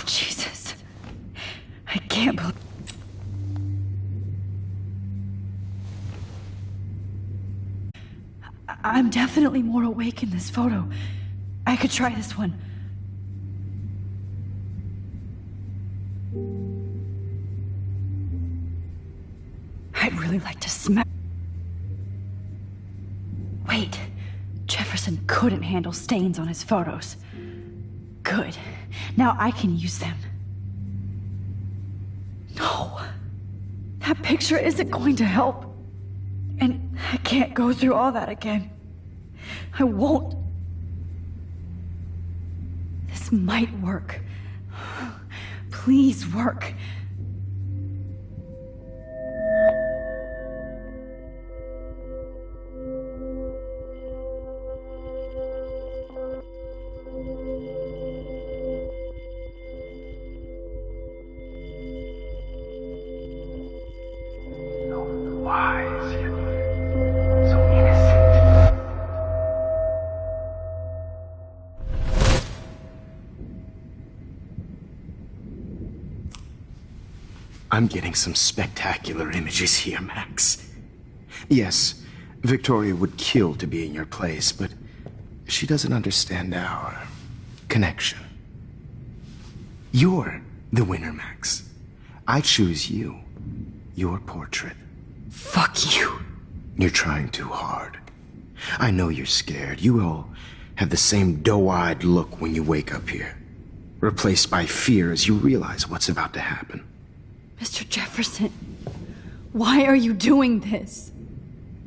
Jesus. I can't believe... I'm definitely more awake in this photo. I could try this one. I'd really like to smack... Wait. Jefferson couldn't handle stains on his photos. Good. Now I can use them. No. That picture isn't going to help. And I can't go through all that again. I won't. This might work. Please work. I'm getting some spectacular images here, Max. Yes, Victoria would kill to be in your place, but she doesn't understand our connection. You're the winner, Max. I choose you. Your portrait. Fuck you. You're trying too hard. I know you're scared. You all have the same doe-eyed look when you wake up here, replaced by fear as you realize what's about to happen. Mr. Jefferson, why are you doing this?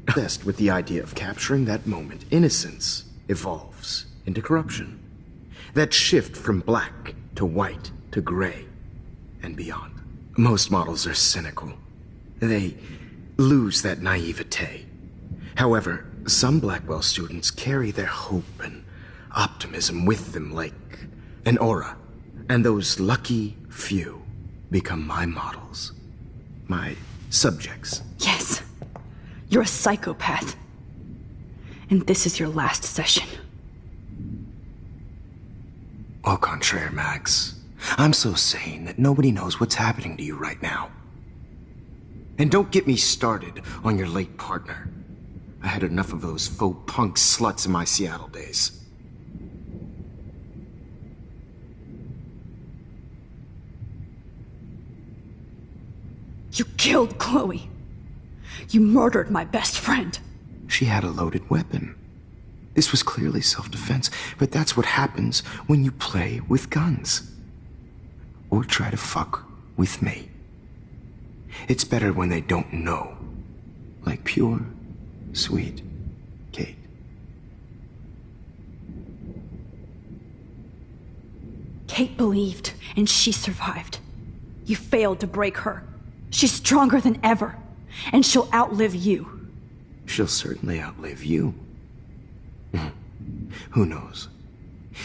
Obsessed with the idea of capturing that moment, innocence evolves into corruption. That shift from black to white to gray and beyond. Most models are cynical. They lose that naivete. However, some Blackwell students carry their hope and optimism with them like an aura. And those lucky few become my models. My subjects. Yes. You're a psychopath. And this is your last session. Au contraire, Max. I'm so sane that nobody knows what's happening to you right now. And don't get me started on your late partner. I had enough of those faux punk sluts in my Seattle days. You killed Chloe. You murdered my best friend. She had a loaded weapon. This was clearly self-defense, but that's what happens when you play with guns. Or try to fuck with me. It's better when they don't know. Like pure, sweet Kate. Kate believed, and she survived. You failed to break her. She's stronger than ever, and she'll outlive you. She'll certainly outlive you. Who knows?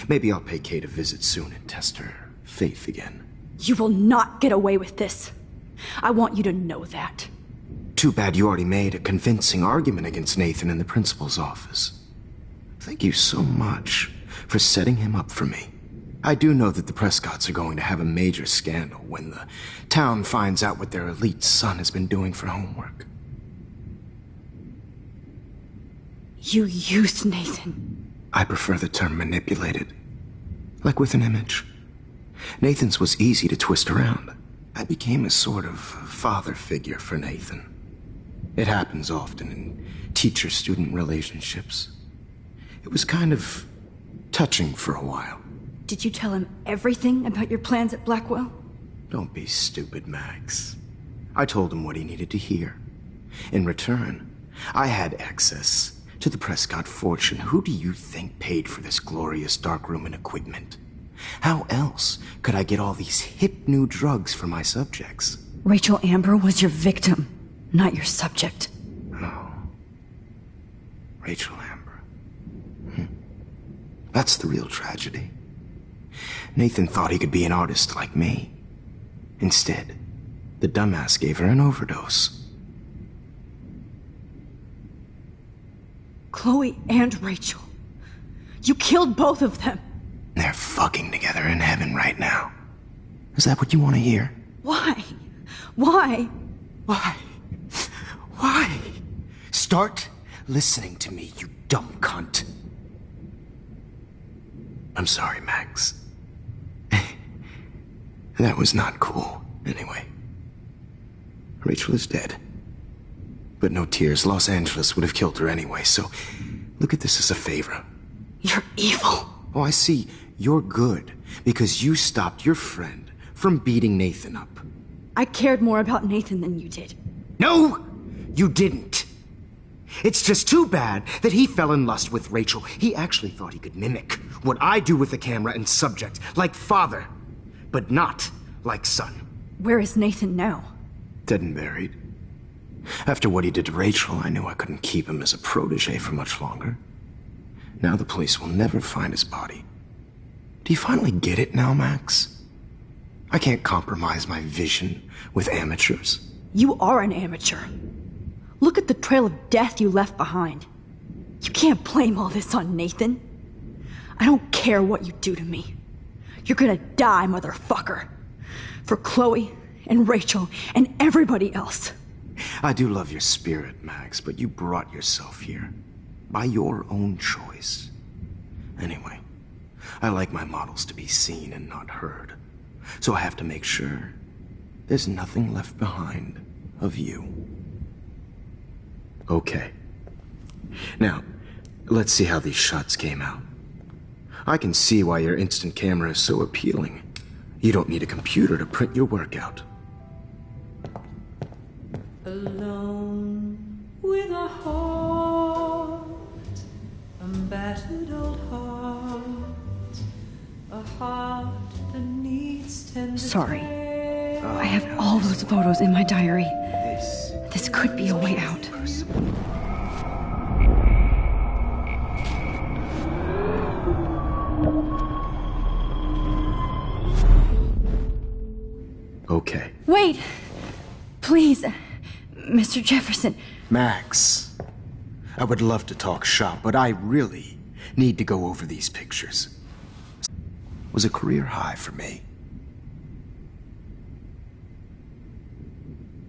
Maybe I'll pay Kate a visit soon and test her faith again. You will not get away with this. I want you to know that. Too bad you already made a convincing argument against Nathan in the principal's office. Thank you so much for setting him up for me. I do know that the Prescotts are going to have a major scandal when the town finds out what their elite son has been doing for homework. You used Nathan. I prefer the term manipulated. Like with an image. Nathan's was easy to twist around. I became a sort of father figure for Nathan. It happens often in teacher-student relationships. It was kind of touching for a while. Did you tell him everything about your plans at Blackwell? Don't be stupid, Max. I told him what he needed to hear. In return, I had access to the Prescott fortune. Who do you think paid for this glorious darkroom and equipment? How else could I get all these hip new drugs for my subjects? Rachel Amber was your victim, not your subject. Oh. Rachel Amber. That's the real tragedy. Nathan thought he could be an artist like me. Instead, the dumbass gave her an overdose. Chloe and Rachel. You killed both of them. They're fucking together in heaven right now. Is that what you want to hear? Why? Why? Why? Why? Start listening to me, you dumb cunt. I'm sorry, Max. That was not cool, anyway. Rachel is dead. But no tears. Los Angeles would have killed her anyway, so look at this as a favor. You're evil. Oh, I see. You're good because you stopped your friend from beating Nathan up. I cared more about Nathan than you did. No, you didn't. It's just too bad that he fell in lust with Rachel. He actually thought he could mimic what I do with the camera and subject, like father, but not like son. Where is Nathan now? Dead and buried. After what he did to Rachel, I knew I couldn't keep him as a protege for much longer. Now the police will never find his body. Do you finally get it now, Max? I can't compromise my vision with amateurs. You are an amateur. Look at the trail of death you left behind. You can't blame all this on Nathan. I don't care what you do to me. You're gonna die, motherfucker. For Chloe and Rachel and everybody else. I do love your spirit, Max, but you brought yourself here. By your own choice. Anyway, I like my models to be seen and not heard. So I have to make sure there's nothing left behind of you. Okay. Now, let's see how these shots came out. I can see why your instant camera is so appealing. You don't need a computer to print your work out. Alone with a heart, a battered old heart, a heart that needs tender Sorry. care. I have all those photos in my diary. This could be a way out. Okay. Wait! Please, Mr. Jefferson. Max, I would love to talk shop, but I really need to go over these pictures. It was a career high for me.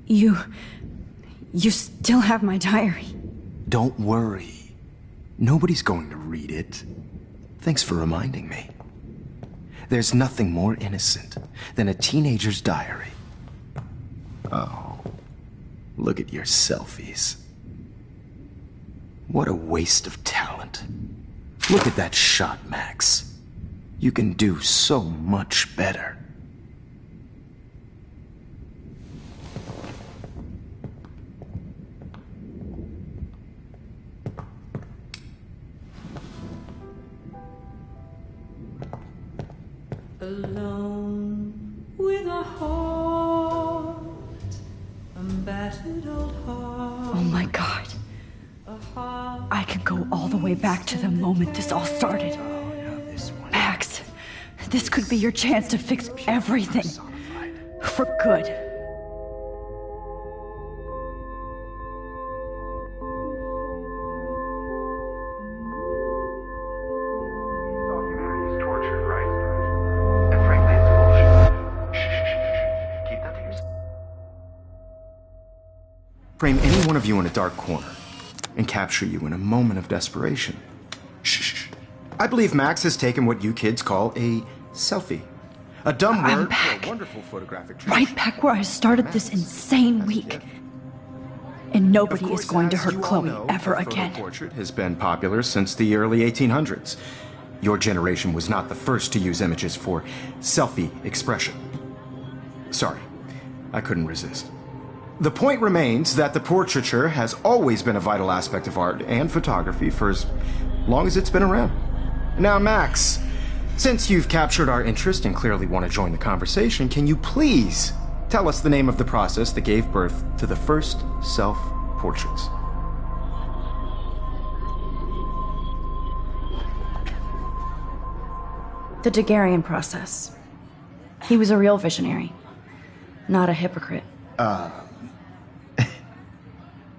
You still have my diary. Don't worry. Nobody's going to read it. Thanks for reminding me. There's nothing more innocent than a teenager's diary. Oh, look at your selfies. What a waste of talent. Look at that shot, Max. You can do so much better. Alone with a heart, a battered old heart. Oh my God. A heart I can go all the way back to the moment this all started. Max, this could be your chance to fix everything. For good. Frame any one of you in a dark corner and capture you in a moment of desperation. Shh. I believe Max has taken what you kids call a selfie. A dumb word for a wonderful photographic tradition. Right back where I started this insane week. And nobody is going to hurt Chloe ever again. Portrait has been popular since the early 1800s. Your generation was not the first to use images for selfie expression. Sorry, I couldn't resist. The point remains that the portraiture has always been a vital aspect of art and photography for as long as it's been around. Now, Max, since you've captured our interest and clearly want to join the conversation, can you please tell us the name of the process that gave birth to the first self-portraits? The Daguerrean process. He was a real visionary, not a hypocrite.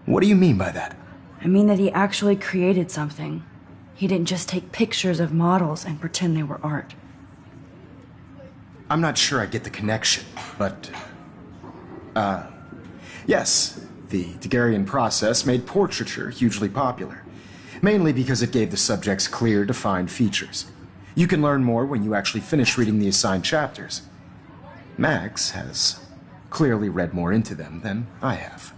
What do you mean by that? I mean that he actually created something. He didn't just take pictures of models and pretend they were art. I'm not sure I get the connection, but... yes, the Daguerrean process made portraiture hugely popular, mainly because it gave the subjects clear, defined features. You can learn more when you actually finish reading the assigned chapters. Max has clearly read more into them than I have.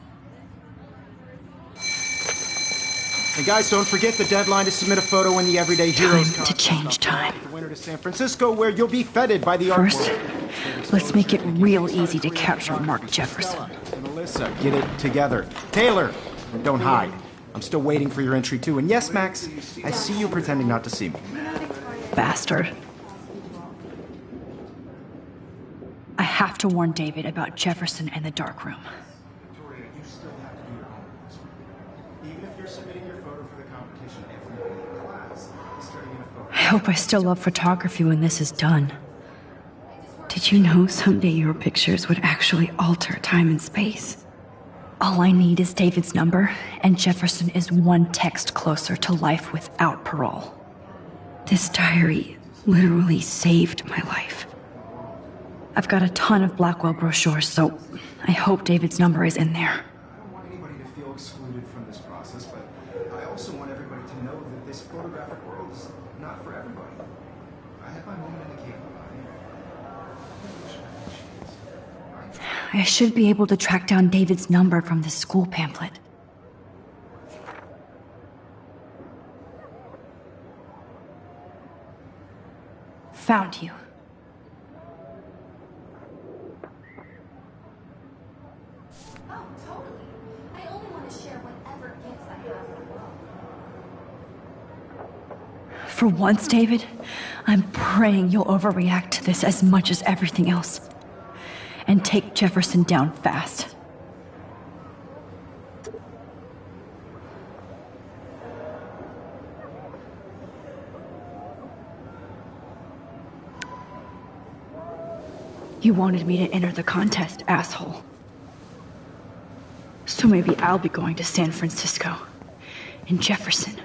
And guys, don't forget the deadline to submit a photo in the Everyday Heroes Time to change time. The winter to San Francisco, where you'll be feted by the art First, world. let's make it real easy to capture Mark Jefferson. And Alyssa, get it together. Taylor, don't hide. I'm still waiting for your entry too. And yes, Max, I see you pretending not to see me. Bastard. I have to warn David about Jefferson and the dark room. Victoria, you still have to do your homework. Even if you're submitting your photo for the competition, everybody in class is starting in a photo. I hope I still love photography when this is done. Did you know someday your pictures would actually alter time and space? All I need is David's number, and Jefferson is one text closer to life without parole. This diary literally saved my life. I've got a ton of Blackwell brochures, so I hope David's number is in there. I don't want anybody to feel excluded from this process, but I also want everybody to know that this photographic world is not for everybody. I had my moment in the camera. I should be able to track down David's number from the school pamphlet. Found you. Oh, totally. I only want to share whatever gifts I have in the world. For once, David, I'm praying you'll overreact to this as much as everything else. And take Jefferson down fast. You wanted me to enter the contest, asshole. So maybe I'll be going to San Francisco. And Jefferson,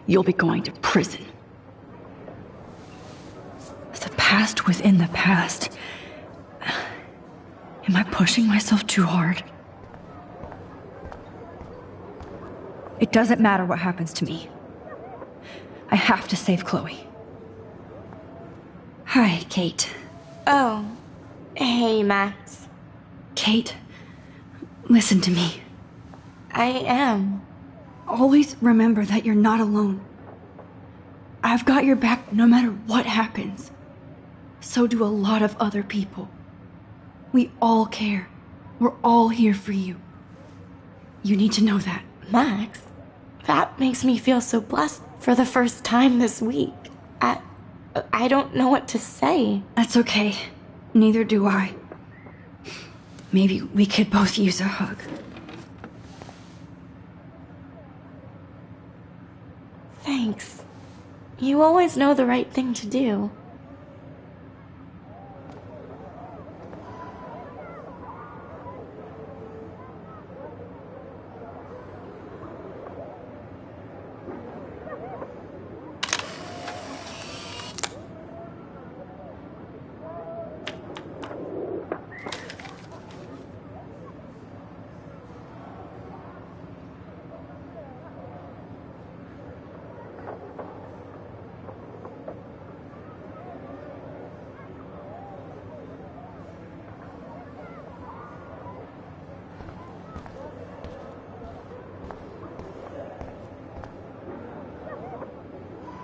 you'll be going to prison. The past within the past. Am I pushing myself too hard? It doesn't matter what happens to me. I have to save Chloe. Hi, Kate. Oh, hey, Max. Kate, listen to me. I am. Always remember that you're not alone. I've got your back no matter what happens. So do a lot of other people. We all care. We're all here for you. You need to know that. Max, that makes me feel so blessed for the first time this week. I don't know what to say. That's okay. Neither do I. Maybe we could both use a hug. Thanks. You always know the right thing to do.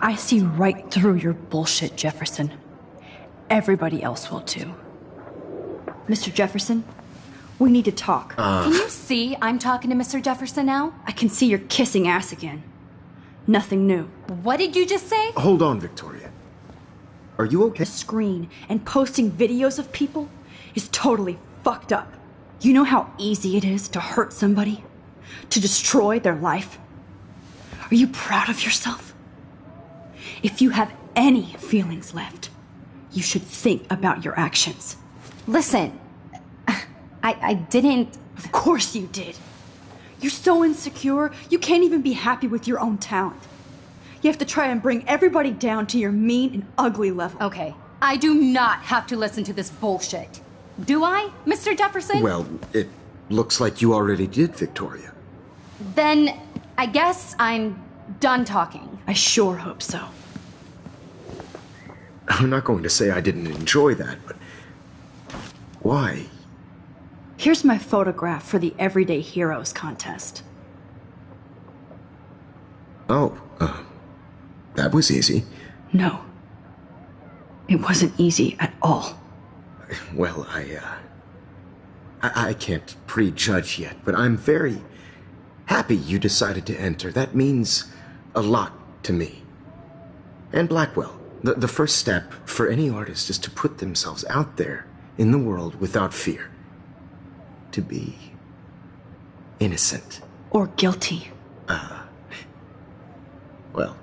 I see right through your bullshit, Jefferson. Everybody else will too. Mr. Jefferson, we need to talk. Can you see I'm talking to Mr. Jefferson now? I can see you're kissing ass again. Nothing new. What did you just say? Hold on, Victoria. Are you okay? The screen and posting videos of people is totally fucked up. You know how easy it is to hurt somebody? To destroy their life? Are you proud of yourself? If you have any feelings left, you should think about your actions. Listen, I didn't... Of course you did. You're so insecure, you can't even be happy with your own talent. You have to try and bring everybody down to your mean and ugly level. Okay, I do not have to listen to this bullshit. Do I, Mr. Jefferson? Well, it looks like you already did, Victoria. Then I guess I'm done talking. I sure hope so. I'm not going to say I didn't enjoy that, but why? Here's my photograph for the Everyday Heroes contest. Oh, that was easy. No. It wasn't easy at all. Well, I can't prejudge yet, but I'm very happy you decided to enter. That means a lot to me. And Blackwell. The first step for any artist is to put themselves out there in the world without fear. To be innocent. Or guilty. Well,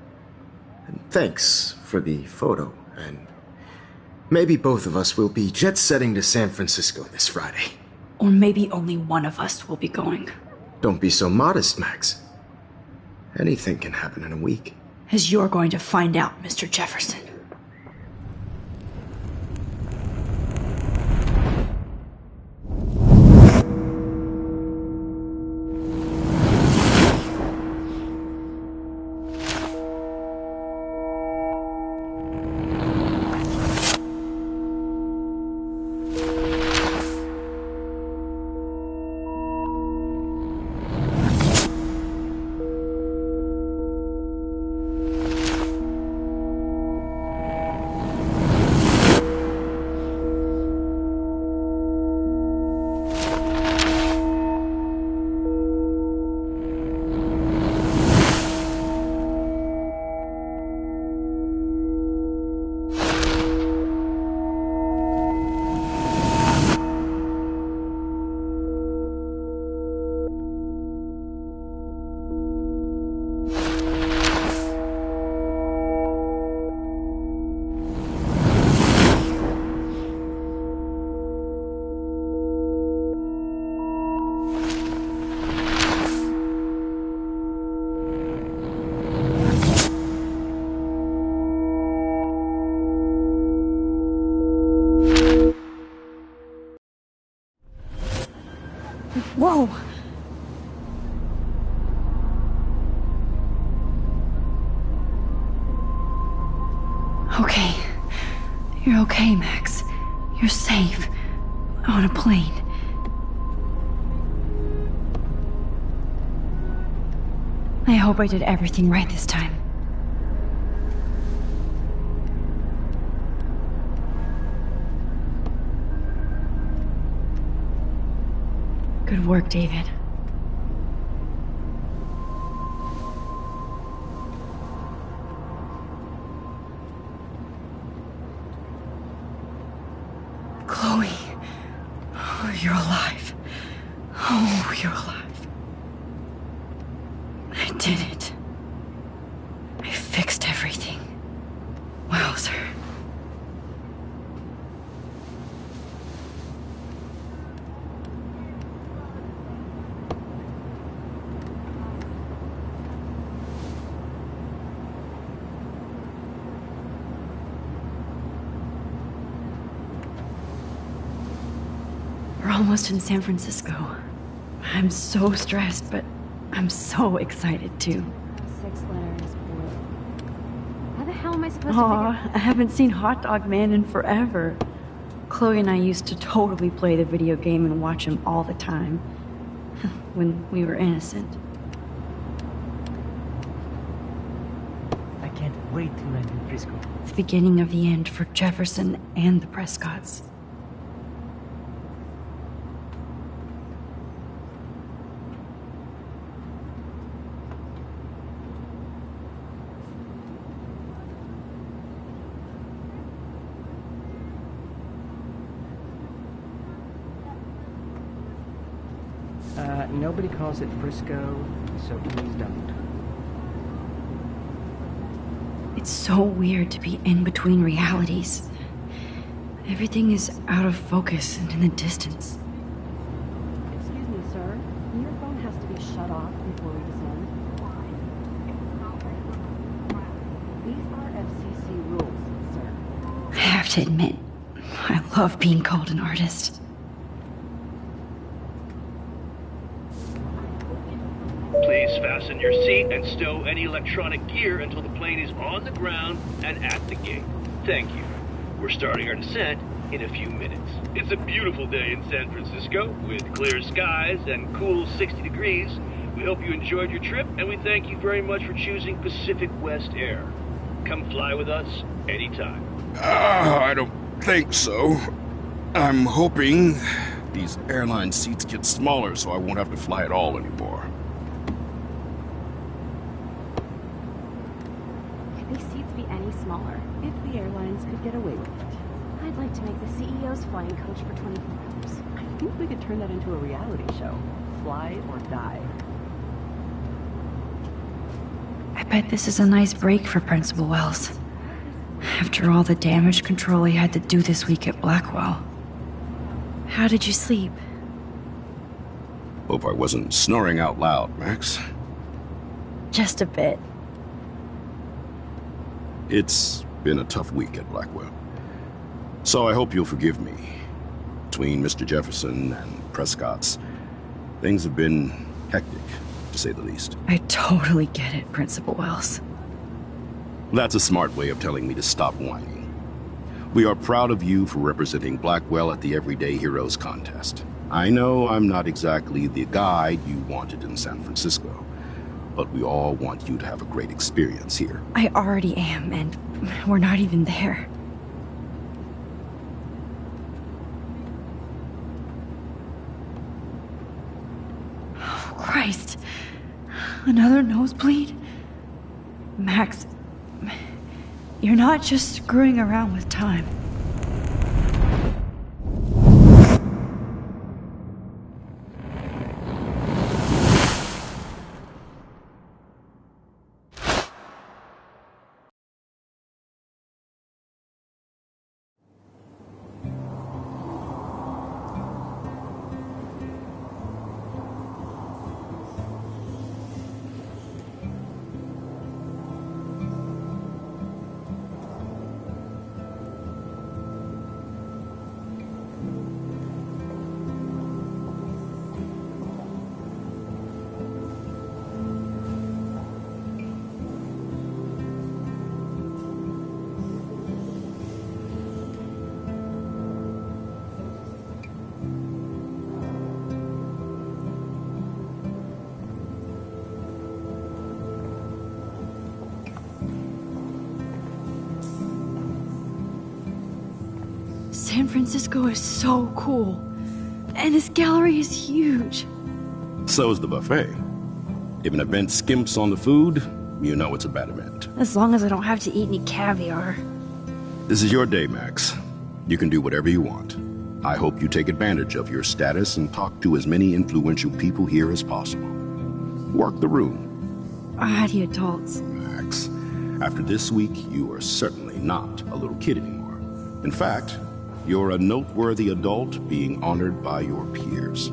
thanks for the photo, and maybe both of us will be jet-setting to San Francisco this Friday. Or maybe only one of us will be going. Don't be so modest, Max. Anything can happen in a week. As you're going to find out, Mr. Jefferson. Whoa! Okay. You're okay, Max. You're safe. On a plane. I hope I did everything right this time. Good work, David. Chloe. Oh, you're alive. Oh, you're alive. I did it. I fixed everything. Wowzer. We're almost in San Francisco. I'm so stressed, but I'm so excited too. 6 letters, boy. How the hell am I supposed Aw, I haven't seen Hot Dog Man in forever. Chloe and I used to totally play the video game and watch him all the time. When we were innocent. I can't wait to land in Frisco. It's the beginning of the end for Jefferson and the Prescotts. Nobody calls it Frisco, so please don't. It's so weird to be in between realities. Everything is out of focus and in the distance. Excuse me, sir. Your phone has to be shut off before we descend. These are FCC rules, sir. I have have to admit, I love being called an artist. Please fasten your seat and stow any electronic gear until the plane is on the ground and at the gate. Thank you. We're starting our descent in a few minutes. It's a beautiful day in San Francisco with clear skies and cool 60 degrees. We hope you enjoyed your trip, and we thank you very much for choosing Pacific West Air. Come fly with us anytime. I don't think so. I'm hoping these airline seats get smaller so I won't have to fly at all anymore. Could these seats be any smaller? If the airlines could get away with it. I'd like to make the CEO's flying coach for 24 hours. I think we could turn that into a reality show. Fly or die. I bet this is a nice break for Principal Wells. After all the damage control he had to do this week at Blackwell. How did you sleep? Hope I wasn't snoring out loud, Max. Just a bit. It's been a tough week at Blackwell. So I hope you'll forgive me. Between Mr. Jefferson and Prescott's, things have been hectic, to say the least. I totally get it, Principal Wells. That's a smart way of telling me to stop whining. We are proud of you for representing Blackwell at the Everyday Heroes contest. I know I'm not exactly the guide you wanted in San Francisco, but we all want you to have a great experience here. I already am, and we're not even there. Oh, Christ. Another nosebleed? Max, you're not just screwing around with time. San Francisco is so cool. And this gallery is huge. So is the buffet. If an event skimps on the food, you know it's a bad event. As long as I don't have to eat any caviar. This is your day, Max. You can do whatever you want. I hope you take advantage of your status and talk to as many influential people here as possible. Work the room. The adults. Max, after this week, you are certainly not a little kid anymore. In fact, you're a noteworthy adult being honored by your peers.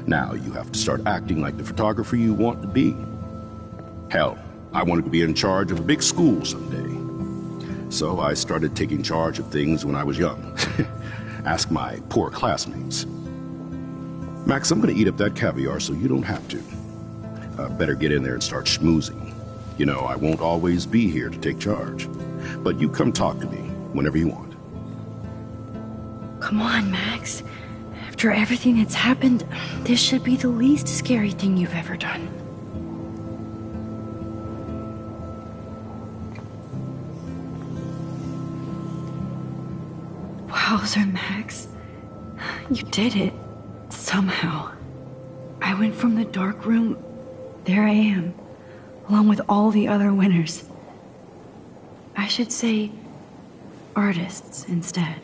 Now you have to start acting like the photographer you want to be. Hell, I wanted to be in charge of a big school someday. So I started taking charge of things when I was young. Ask my poor classmates. Max, I'm gonna eat up that caviar so you don't have to. Better get in there and start schmoozing. You know, I won't always be here to take charge. But you come talk to me whenever you want. Come on, Max. After everything that's happened, this should be the least scary thing you've ever done. Wowzer, Max. You did it. Somehow. I went from the dark room. There I am. Along with all the other winners. I should say artists instead.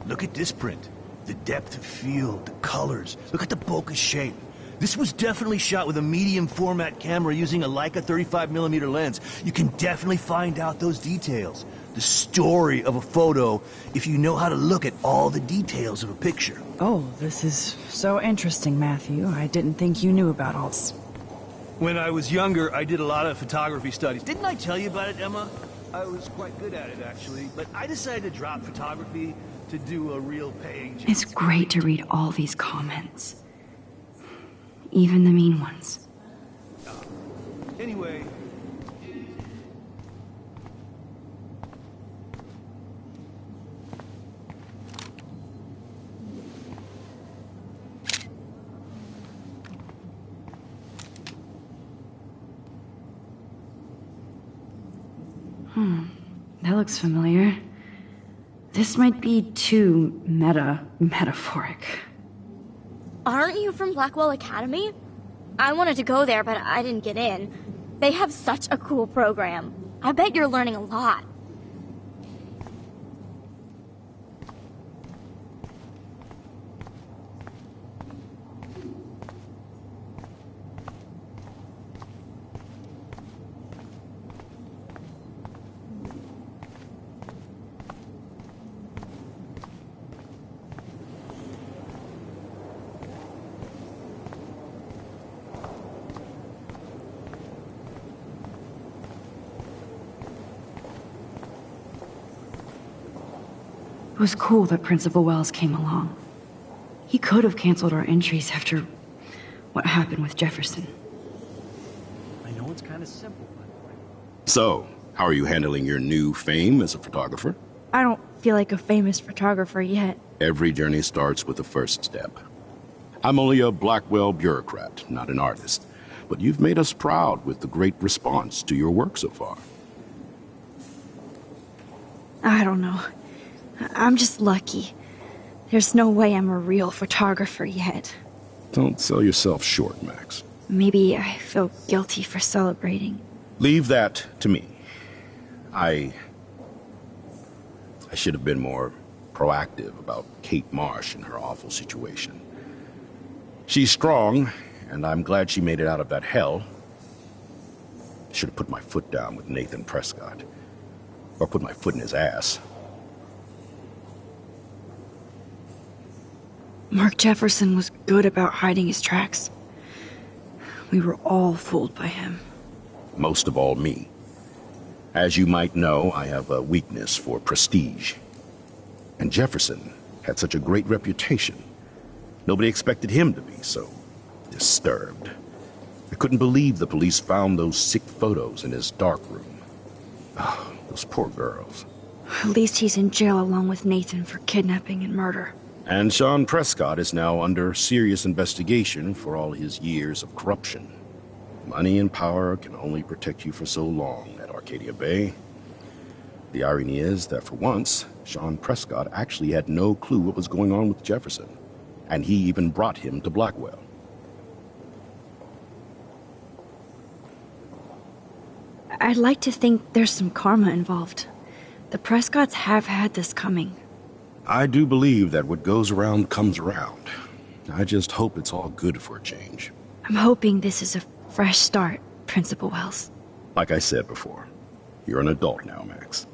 Look at this print. The depth of field, the colors. Look at the bokeh shape. This was definitely shot with a medium format camera using a Leica 35mm lens. You can definitely find out those details. The story of a photo if you know how to look at all the details of a picture. Oh, this is so interesting, Matthew. I didn't think you knew about all this. When I was younger, I did a lot of photography studies. Didn't I tell you about it, Emma? I was quite good at it, actually. But I decided to drop photography to do a real paying job. It's great to read all these comments. Even the mean ones. Anyway... That looks familiar. This might be too metaphoric. Aren't you from Blackwell Academy? I wanted to go there, but I didn't get in. They have such a cool program. I bet you're learning a lot. It was cool that Principal Wells came along. He could have canceled our entries after what happened with Jefferson. I know it's kind of simple, but... So, how are you handling your new fame as a photographer? I don't feel like a famous photographer yet. Every journey starts with the first step. I'm only a Blackwell bureaucrat, not an artist. But you've made us proud with the great response to your work so far. I don't know. I'm just lucky. There's no way I'm a real photographer yet. Don't sell yourself short, Max. Maybe I feel guilty for celebrating. Leave that to me. I should have been more proactive about Kate Marsh and her awful situation. She's strong, and I'm glad she made it out of that hell. Should have put my foot down with Nathan Prescott. Or put my foot in his ass. Mark Jefferson was good about hiding his tracks. We were all fooled by him. Most of all, me. As you might know, I have a weakness for prestige. And Jefferson had such a great reputation. Nobody expected him to be so disturbed. I couldn't believe the police found those sick photos in his darkroom. Oh, those poor girls. At least he's in jail along with Nathan for kidnapping and murder. And Sean Prescott is now under serious investigation for all his years of corruption. Money and power can only protect you for so long at Arcadia Bay. The irony is that for once, Sean Prescott actually had no clue what was going on with Jefferson. And he even brought him to Blackwell. I'd like to think there's some karma involved. The Prescotts have had this coming. I do believe that what goes around comes around. I just hope it's all good for a change. I'm hoping this is a fresh start, Principal Wells. Like I said before, you're an adult now, Max.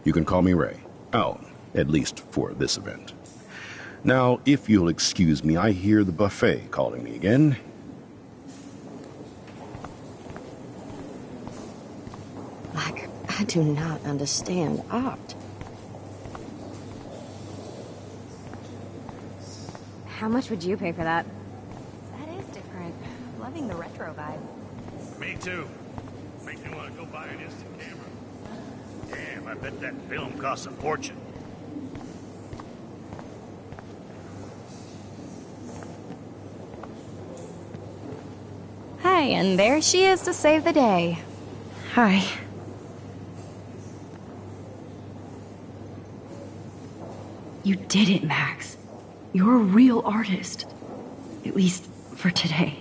You can call me Ray. Oh, at least for this event. Now, if you'll excuse me, I hear the buffet calling me again. Like, I do not understand art. How much would you pay for that? That is different. Loving the retro vibe. Me too. Makes me want to go buy an instant camera. Damn, I bet that film costs a fortune. Hey, and there she is to save the day. Hi. You did it, Max. You're a real artist. At least for today.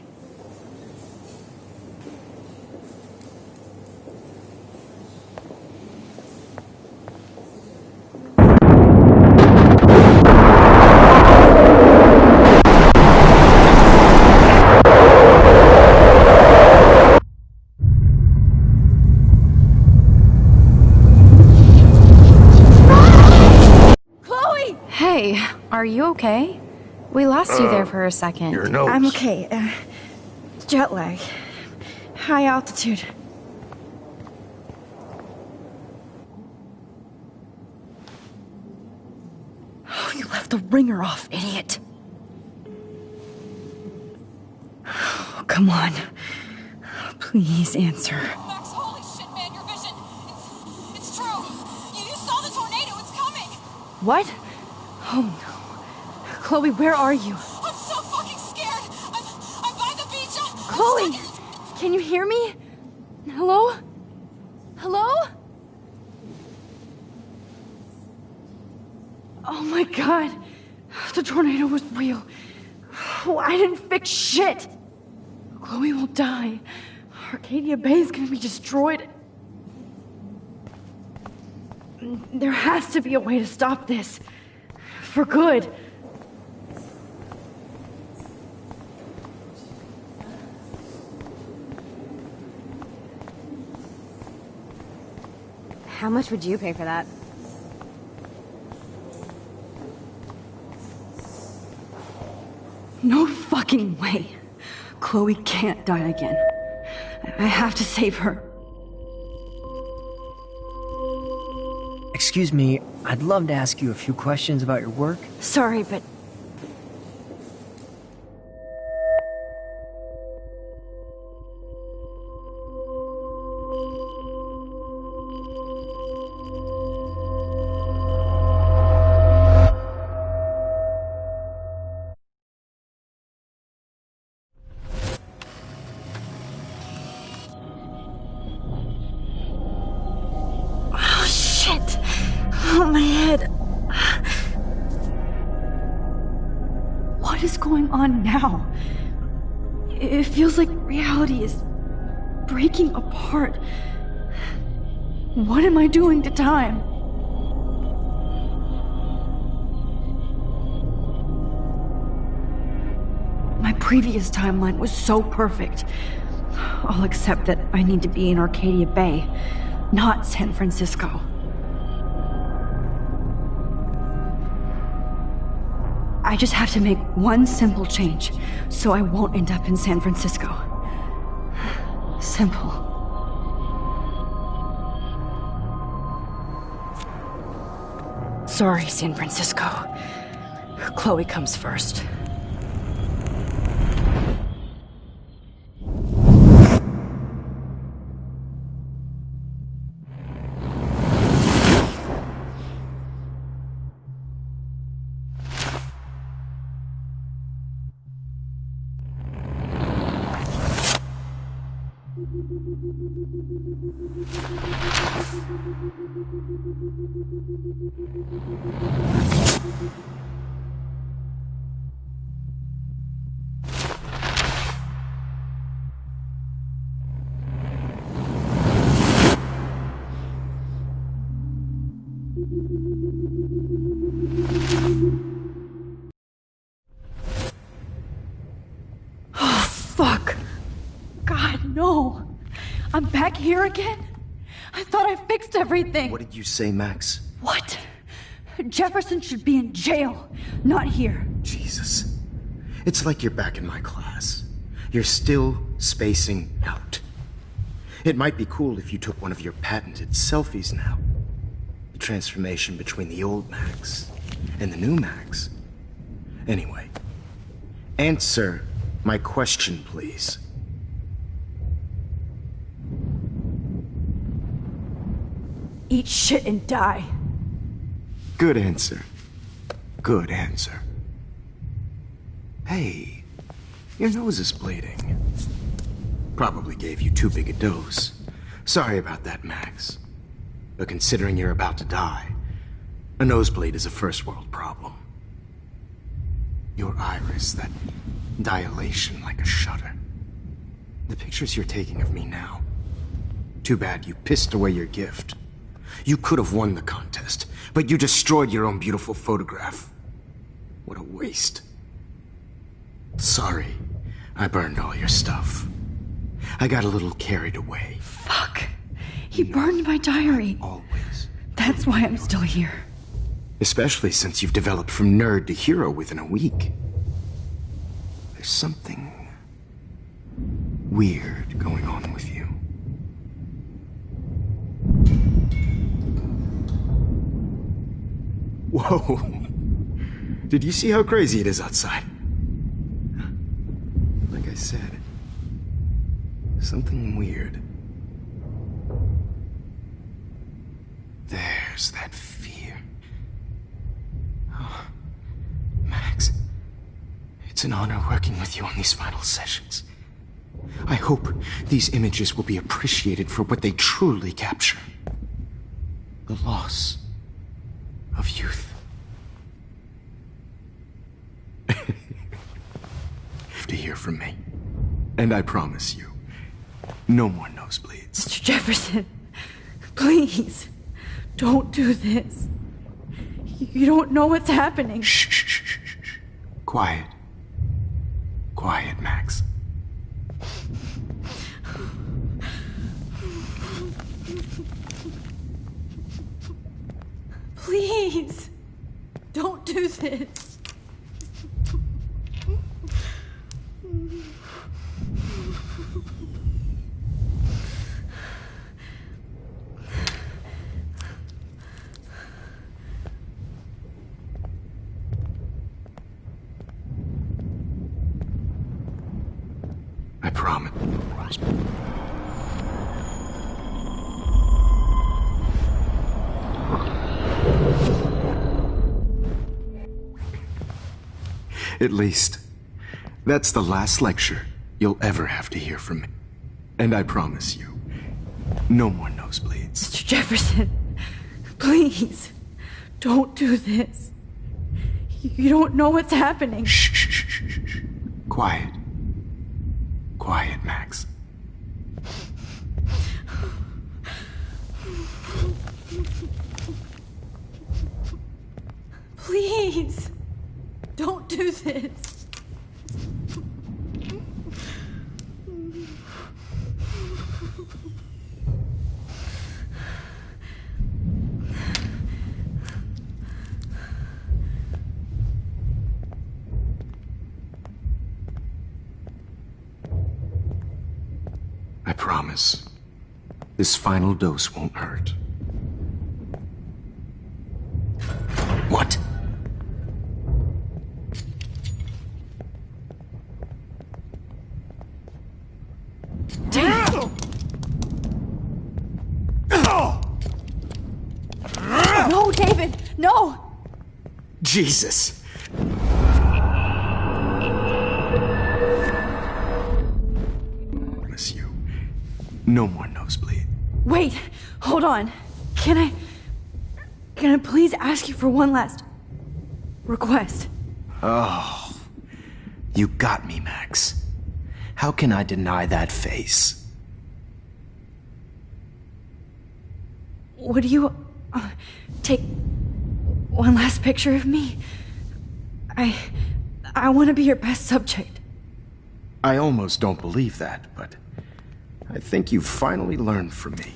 Hey, are you okay? We lost you there for a second. Your nose. I'm okay. Jet lag. high altitude. Oh, you left the ringer off, idiot. Oh, come on. Please answer. Max, holy shit, man, your vision. It's true. You saw the tornado. It's coming. What? Oh no. Chloe, where are you? I'm so fucking scared. I'm by the beach. Chloe! Can you hear me? Hello? Hello? Oh my god. The tornado was real. Oh, I didn't fix shit. Chloe will die. Arcadia Bay is gonna be destroyed. There has to be a way to stop this. For good. How much would you pay for that? No fucking way. Chloe can't die again. I have to save her. Excuse me, I'd love to ask you a few questions about your work. Sorry, but... Oh, my head. What is going on now? It feels like reality is breaking apart. What am I doing to time? My previous timeline was so perfect. I'll accept that I need to be in Arcadia Bay, not San Francisco. I just have to make one simple change, so I won't end up in San Francisco. Simple. Sorry, San Francisco. Chloe comes first. Oh, fuck. God, no. I'm back here again? I thought I fixed everything. What did you say, Max? What? Jefferson should be in jail, not here. Jesus. It's like you're back in my class. You're still spacing out. It might be cool if you took one of your patented selfies now. The transformation between the old Max and the new Max. Anyway, answer my question, please. Eat shit and die. Good answer. Good answer. Hey, your nose is bleeding. Probably gave you too big a dose. Sorry about that, Max. But considering you're about to die, a nosebleed is a first world problem. Your iris, that dilation like a shutter. The pictures you're taking of me now. Too bad you pissed away your gift. You could have won the contest, but you destroyed your own beautiful photograph. What a waste. Sorry, I burned all your stuff. I got a little carried away. Fuck. He burned my diary. Always. That's why I'm still here. Especially since you've developed from nerd to hero within a week. There's something weird going on with you. Whoa! Did you see how crazy it is outside? Like I said, something weird. There's that fear. Oh, Max, it's an honor working with you on these final sessions. I hope these images will be appreciated for what they truly capture. The loss of youth. To hear from me. And I promise you, no more nosebleeds. Mr. Jefferson, please, don't do this. You don't know what's happening. Shh, shh, shh, shh, shh. Quiet. Quiet, Max. Please, don't do this. I promise. At least, that's the last lecture you'll ever have to hear from me. And I promise you, no more nosebleeds. Mr. Jefferson, please, don't do this. You don't know what's happening. Shh, shh, shh, shh, shh. Quiet. Quiet, Max. Please, don't do this. I promise, this final dose won't hurt. What? No, David, no! Jesus! Miss you. No more nosebleed. Wait, hold on. Can I please ask you for one last request? Oh, you got me, Max. How can I deny that face? Would you take one last picture of me? I want to be your best subject. I almost don't believe that, but I think you've finally learned from me.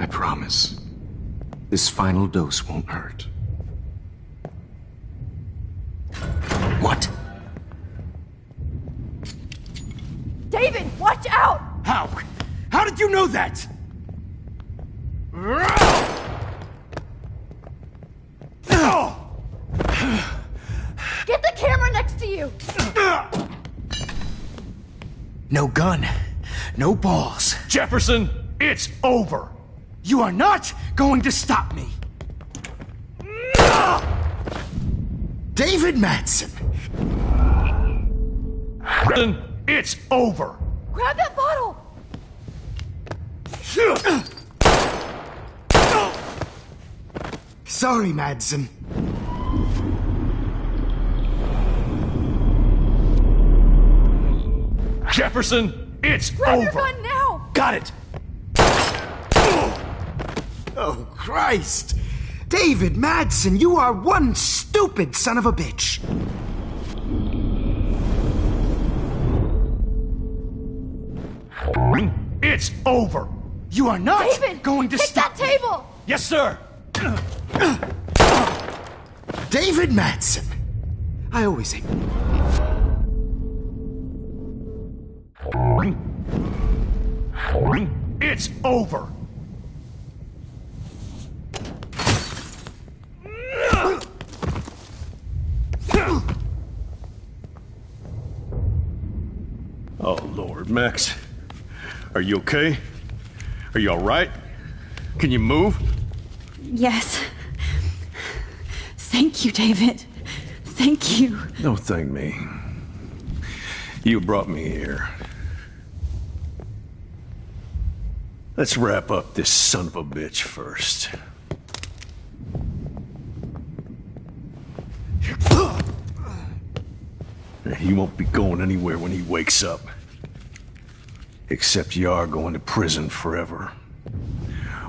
I promise, this final dose won't hurt. What? David, watch out! How? How did you know that? Get the camera next to you! No gun, no balls. Jefferson, it's over. You are not going to stop me. David Madsen! It's over. Grab that bottle! Sorry, Madsen. Jefferson, it's Grab over. your gun now! Got it! Oh, Christ! David Madsen, you are one stupid son of a bitch! It's over! You are not David, going to pick stop that table! Yes, sir! David Madsen! I always hate... It's over! Oh, Lord, Max. Are you okay? Are you all right? Can you move? Yes. Thank you, David. Thank you. Don't thank me. You brought me here. Let's wrap up this son of a bitch first. He won't be going anywhere when he wakes up. Except you are going to prison forever.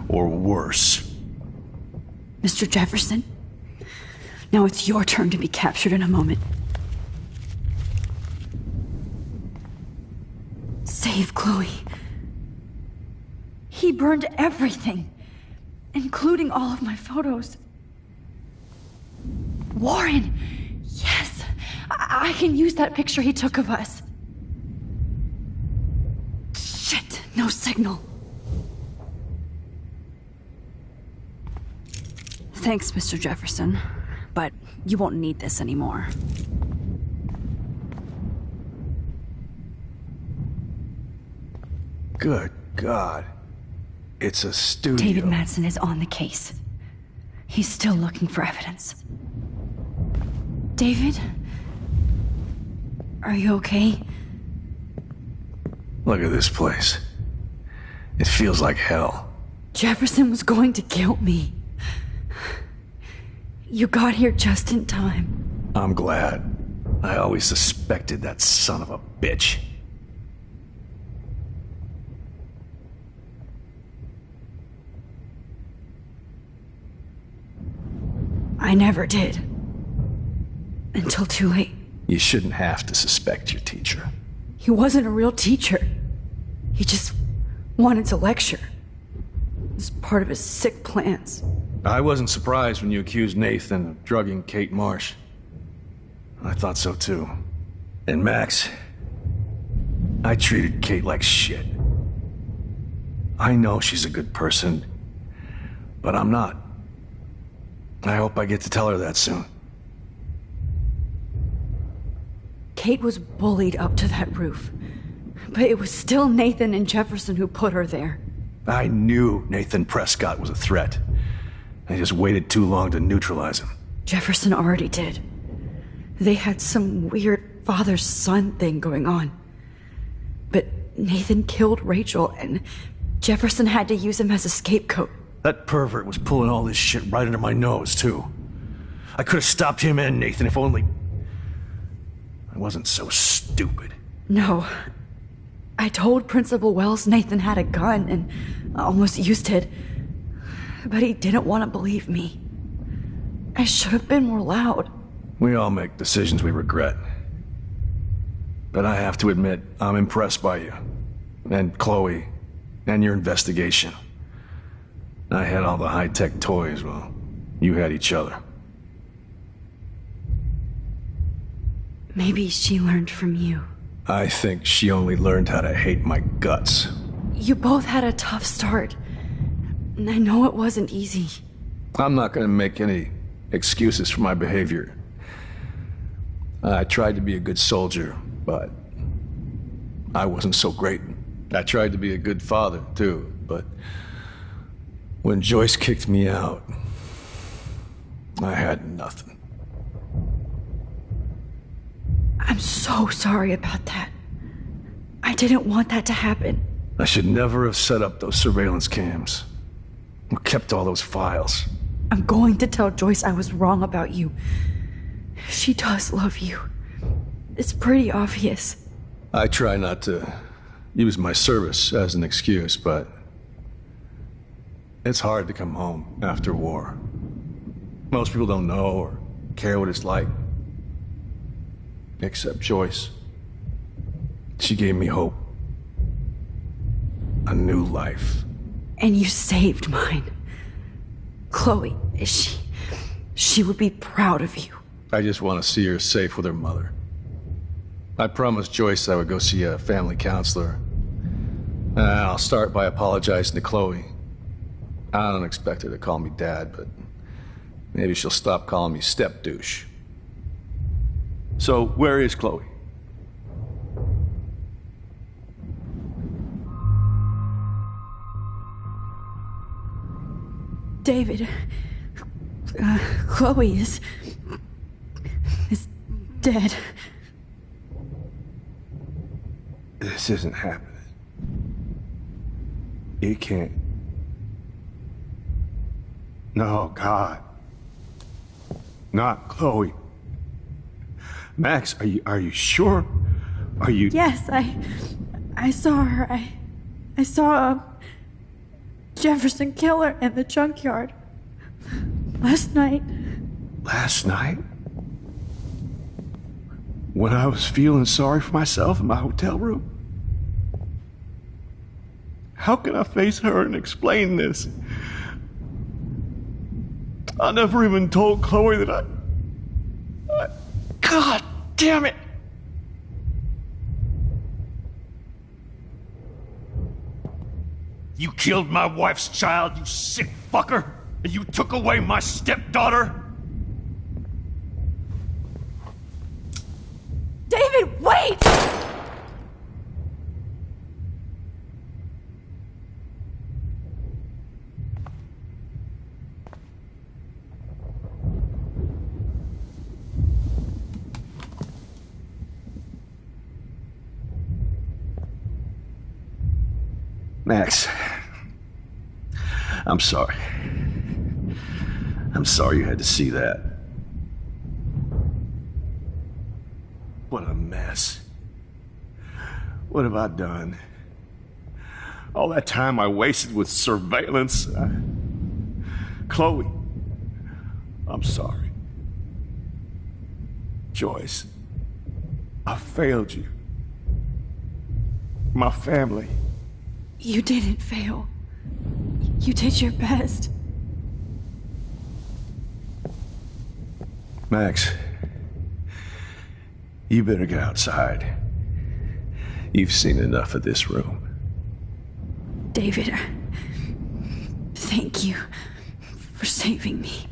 Or worse. Mr. Jefferson, now it's your turn to be captured in a moment. Save Chloe. He burned everything, including all of my photos. Warren! Yes! I can use that picture he took of us. Shit, no signal. Thanks, Mr. Jefferson, but you won't need this anymore. Good God. It's a studio. David Madsen is on the case. He's still looking for evidence. David? Are you okay? Look at this place. It feels like hell. Jefferson was going to kill me. You got here just in time. I'm glad. I always suspected that son of a bitch. I never did. Until too late. You shouldn't have to suspect your teacher. He wasn't a real teacher. He just wanted to lecture. It was part of his sick plans. I wasn't surprised when you accused Nathan of drugging Kate Marsh. I thought so too. And Max, I treated Kate like shit. I know she's a good person, but I'm not. I hope I get to tell her that soon. Kate was bullied up to that roof. But it was still Nathan and Jefferson who put her there. I knew Nathan Prescott was a threat. I just waited too long to neutralize him. Jefferson already did. They had some weird father-son thing going on. But Nathan killed Rachel, and Jefferson had to use him as a scapegoat. That pervert was pulling all this shit right under my nose, too. I could have stopped him and Nathan if only... I wasn't so stupid. No. I told Principal Wells Nathan had a gun and almost used it. But he didn't want to believe me. I should have been more loud. We all make decisions we regret. But I have to admit, I'm impressed by you. And Chloe. And your investigation. I had all the high-tech toys, well, you had each other. Maybe she learned from you. I think she only learned how to hate my guts. You both had a tough start. And I know it wasn't easy. I'm not gonna make any excuses for my behavior. I tried to be a good soldier, but I wasn't so great. I tried to be a good father, too, but when Joyce kicked me out, I had nothing. I'm so sorry about that. I didn't want that to happen. I should never have set up those surveillance cams. Or kept all those files. I'm going to tell Joyce I was wrong about you. She does love you. It's pretty obvious. I try not to use my service as an excuse, but it's hard to come home after war. Most people don't know or care what it's like. Except Joyce. She gave me hope. A new life. And you saved mine. Chloe, she would be proud of you. I just want to see her safe with her mother. I promised Joyce I would go see a family counselor. I'll start by apologizing to Chloe. I don't expect her to call me Dad, but maybe she'll stop calling me step douche. So, where is Chloe? David, Chloe is dead. This isn't happening. It can't. No, God. Not Chloe. Max, are you sure? Are you... Yes, I saw her. I saw Jefferson kill her in the junkyard. Last night. Last night? When I was feeling sorry for myself in my hotel room? How can I face her and explain this? I never even told Chloe that I... God damn it! You killed my wife's child, you sick fucker! And you took away my stepdaughter? David, wait! Max, I'm sorry. I'm sorry you had to see that. What a mess. What have I done? All that time I wasted with surveillance. Chloe, I'm sorry. Joyce, I failed you. My family. You didn't fail. You did your best. Max, you better get outside. You've seen enough of this room. David, thank you for saving me.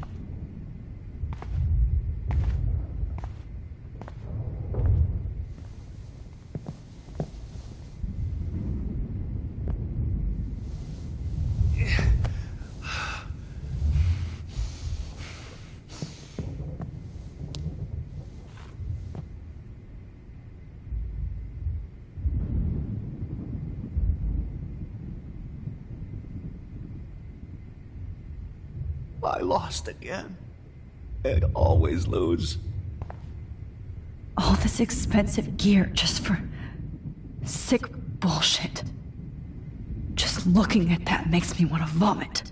I lost again. I always lose. All this expensive gear just for sick bullshit. Just looking at that makes me want to vomit.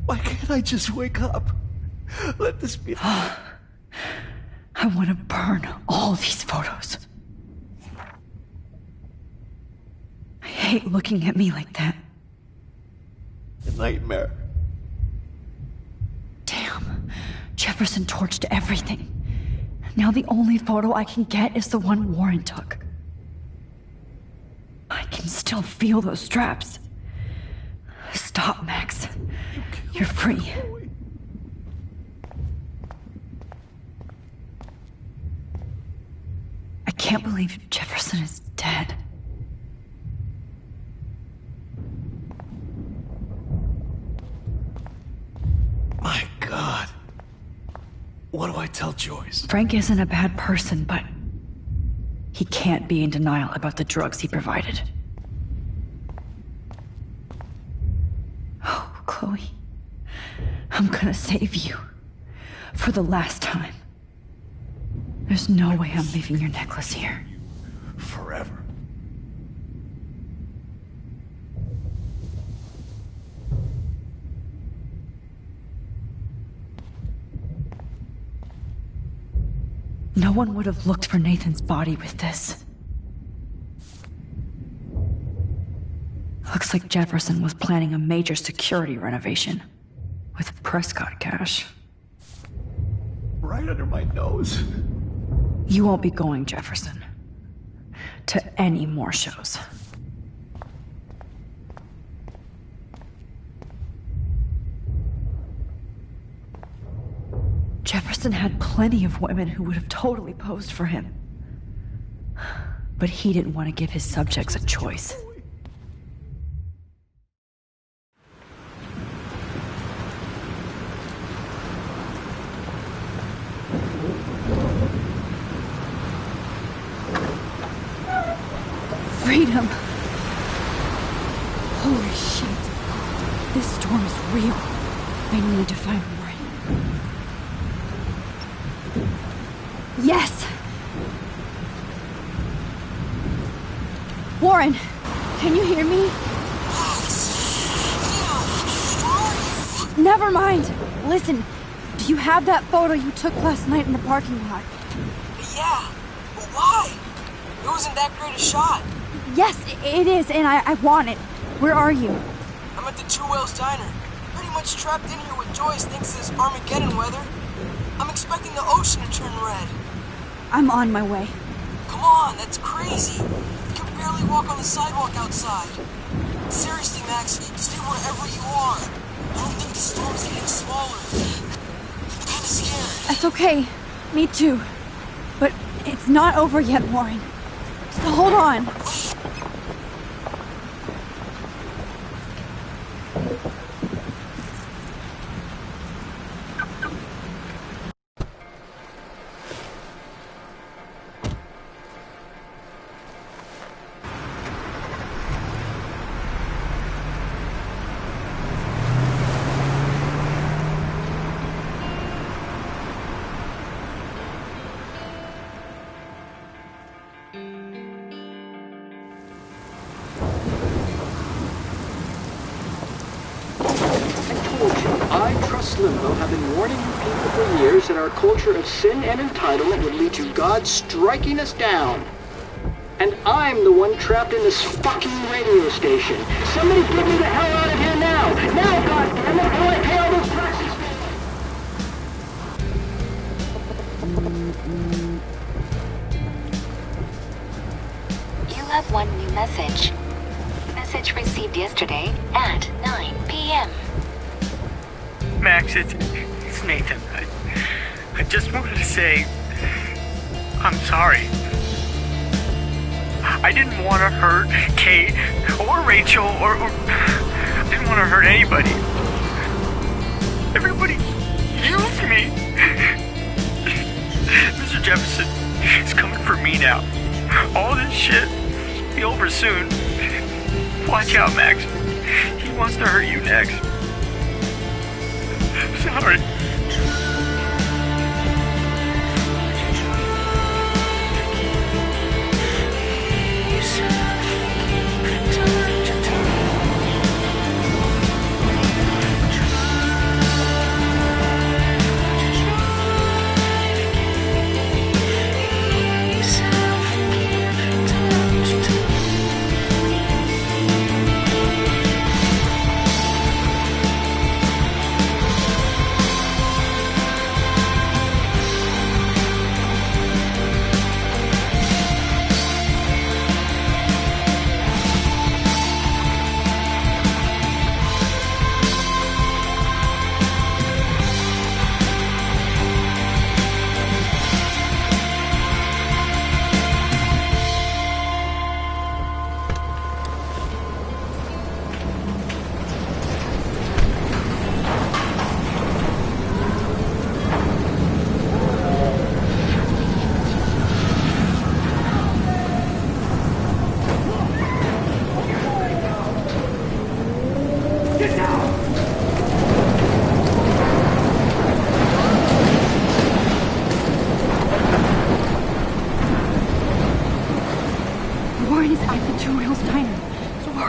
Why can't I just wake up? Let this be... I want to burn all these photos. I hate looking at me like that. A nightmare. Damn. Jefferson torched everything. Now the only photo I can get is the one Warren took. I can still feel those straps. Stop, Max. You're free. I can't believe Jefferson is dead. My God. What do I tell Joyce? Frank isn't a bad person, but he can't be in denial about the drugs he provided. Oh, Chloe. I'm gonna save you. For the last time. There's no way I'm leaving your necklace here. Forever. No one would have looked for Nathan's body with this. Looks like Jefferson was planning a major security renovation. With Prescott cash. Right under my nose. You won't be going, Jefferson. To any more shows. Jefferson had plenty of women who would have totally posed for him. But he didn't want to give his subjects a choice. Freedom! Holy shit. This storm is real. I need to find Warren. Yes! Warren, can you hear me? Never mind. Listen, do you have that photo you took last night in the parking lot? Yeah, but why? It wasn't that great a shot. Yes, it is, and I want it. Where are you? I'm at the Two Whales Diner. Pretty much trapped in here with Joyce thanks to this Armageddon weather. I'm expecting the ocean to turn red. I'm on my way. Come on, that's crazy. You can barely walk on the sidewalk outside. Seriously, Max, stay wherever you are. I don't think the storm's getting smaller. I'm kinda scared. That's okay. Me too. But it's not over yet, Warren. So hold on. Limbo have been warning you people for years that our culture of sin and entitlement would lead to God striking us down. And I'm the one trapped in this fucking radio station. Somebody get me the hell out of here now! Now, goddammit, or I pay all those taxes! You have one new message. Message received yesterday at 9 p.m. Max, it's Nathan. I just wanted to say I'm sorry. I didn't want to hurt Kate or Rachel or I didn't want to hurt anybody. Everybody used me. Mr. Jefferson is coming for me now. All this shit will be over soon. Watch out, Max. He wants to hurt you next. Sorry.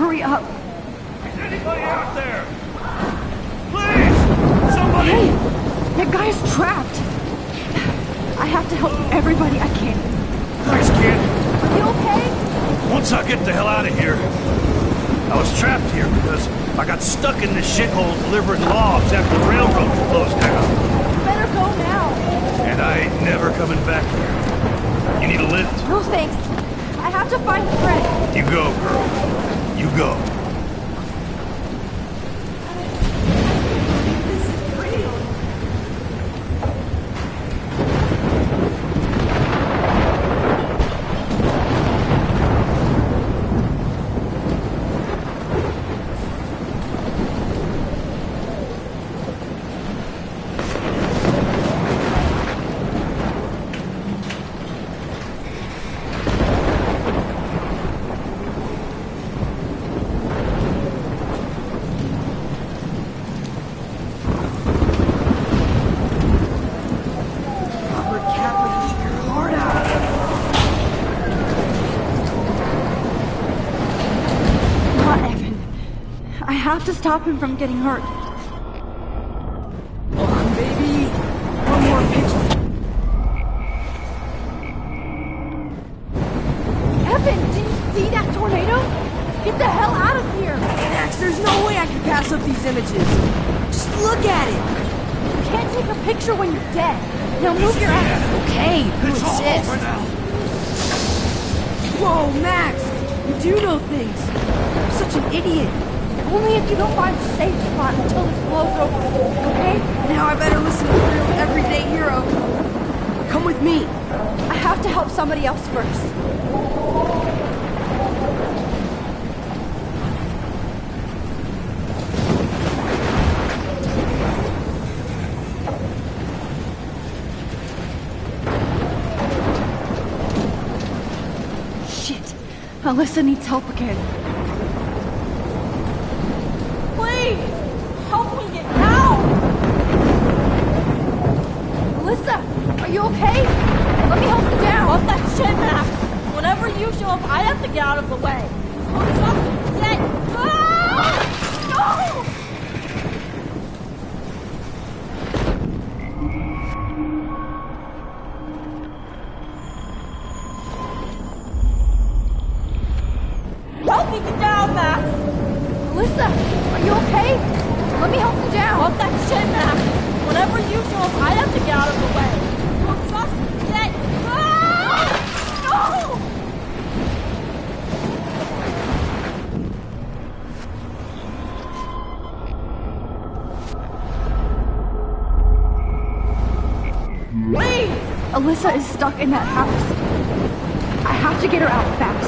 hurry up. Is anybody out there? Please! Somebody! Hey! That guy's trapped! I have to help everybody I can. Thanks, kid. Are you okay? Once I get the hell out of here, I was trapped here because I got stuck in this shithole delivering logs after the railroad closed down. You better go now. And I ain't never coming back here. You need a lift? No thanks. I have to find a friend. You go, girl. You go. I have to stop him from getting hurt. Come on, baby. One more picture. Evan, did you see that tornado? Get the hell out of here! Max, there's no way I can pass up these images. Just look at it. You can't take a picture when you're dead. Now move your ass. Okay, you It's all insist. over now. Whoa, Max. You do know things. You're such an idiot. Only if you don't find a safe spot until this blows over, okay? Now I better listen to the real everyday hero. Come with me. I have to help somebody else first. Shit. Alyssa needs help again. Please! Help me get down! Alyssa, are you okay? Let me help you down! What that shit, Max? Whenever you show up, I have to get out of the way. So just get... Ah! No! Help me get down, Max! Alyssa, are you okay? Let me help you down! What that shit, Max? Whenever you show up, I have to get out of the way. So just get... Ah! No! Please! Alyssa is stuck in that house. I have to get her out fast.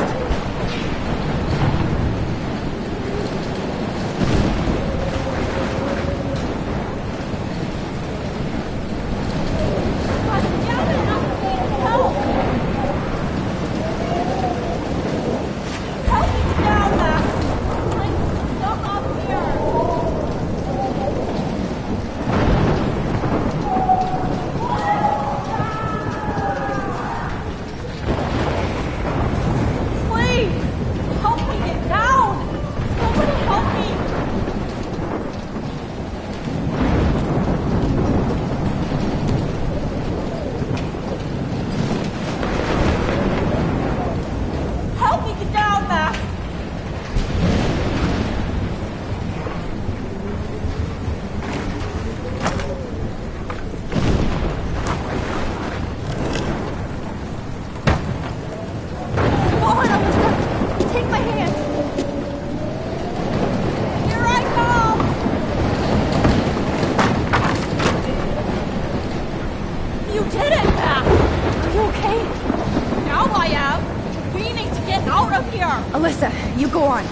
Alyssa, you go on.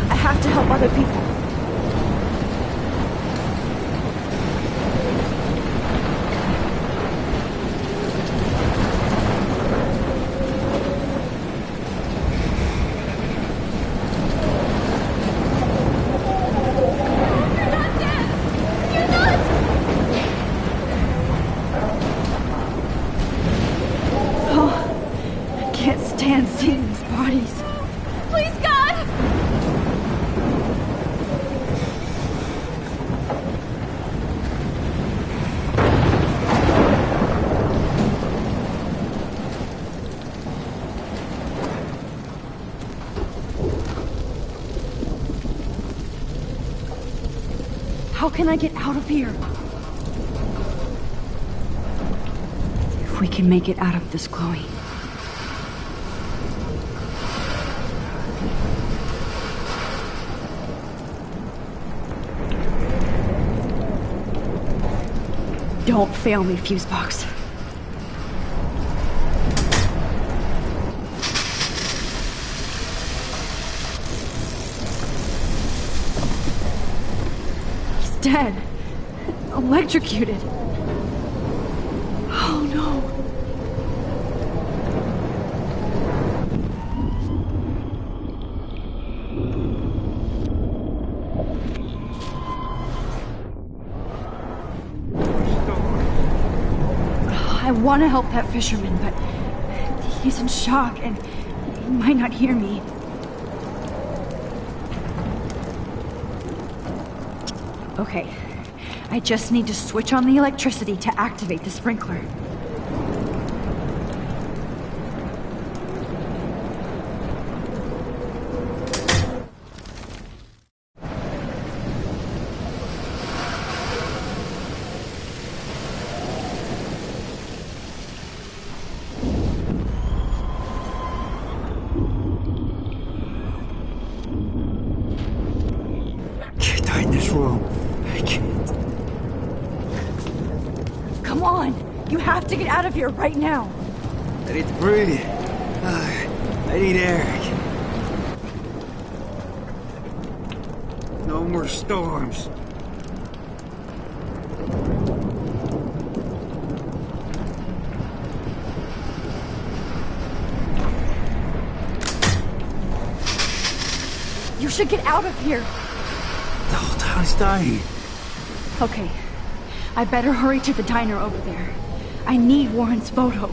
I have to help other people. Oh, I can't stand seeing these bodies. Please, God! How can I get out of here? If we can make it out of this, Chloe. Don't fail me, Fusebox. He's dead. Electrocuted. Oh no. I want to help that fisherman, but he's in shock and he might not hear me. Okay, I just need to switch on the electricity to activate the sprinkler. Come on! You have to get out of here right now! I need to breathe. I need air. No more storms. You should get out of here! The whole town's dying. Okay, I better hurry to the diner over there. I need Warren's photo.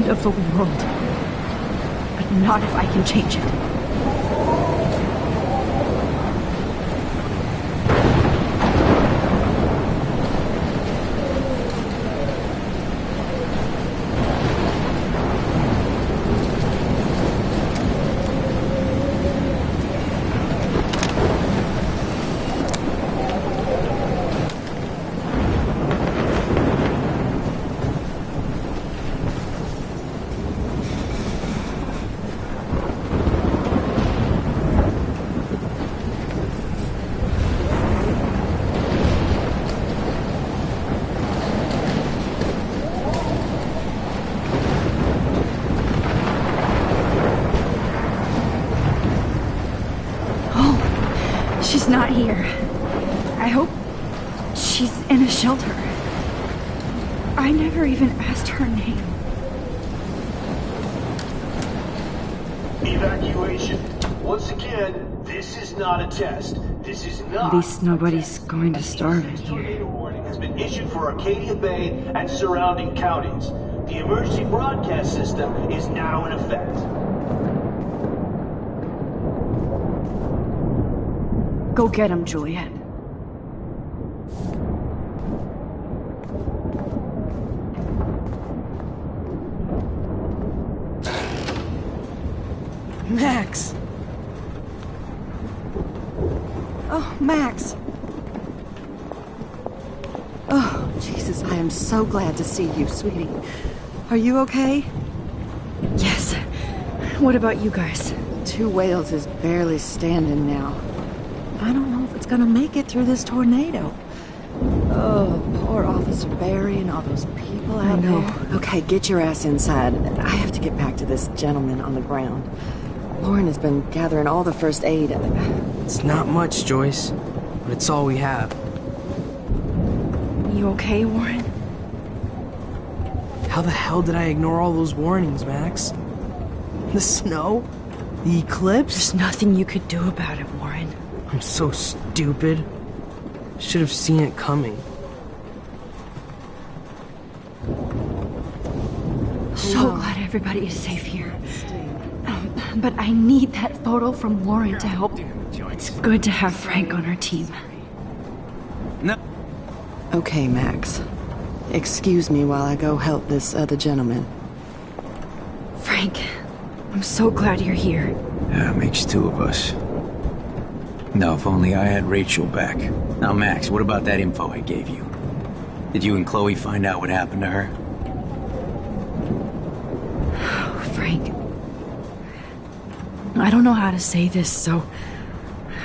Of the world. But not if I can change it. She's not here. I hope she's in a shelter. I never even asked her name. Evacuation. Once again, this is not a test. This is not. At least nobody's going to starve in here. Tornado warning has been issued for Arcadia Bay and surrounding counties. The emergency broadcast system is now in effect. Go get him, Juliet. Max! Oh, Max! Oh, Jesus, I am so glad to see you, sweetie. Are you okay? Yes. What about you guys? 2 Whales is barely standing now. I don't know if it's gonna make it through this tornado. Oh, poor Officer Barry and all those people out there. Okay, get your ass inside. I have to get back to this gentleman on the ground. Lauren has been gathering all the first aid. It's not much, Joyce, but it's all we have. You okay, Warren? How the hell did I ignore all those warnings, Max? The snow? The eclipse? There's nothing you could do about it, Warren. I'm so stupid. Should have seen it coming. So glad everybody is safe here. But I need that photo from Lauren to help. It's good to have Frank on our team. No. Okay, Max. Excuse me while I go help this other gentleman. Frank, I'm so glad you're here. Yeah, it makes 2 of us. No, if only I had Rachel back. Now, Max, what about that info I gave you? Did you and Chloe find out what happened to her? Oh, Frank. I don't know how to say this, so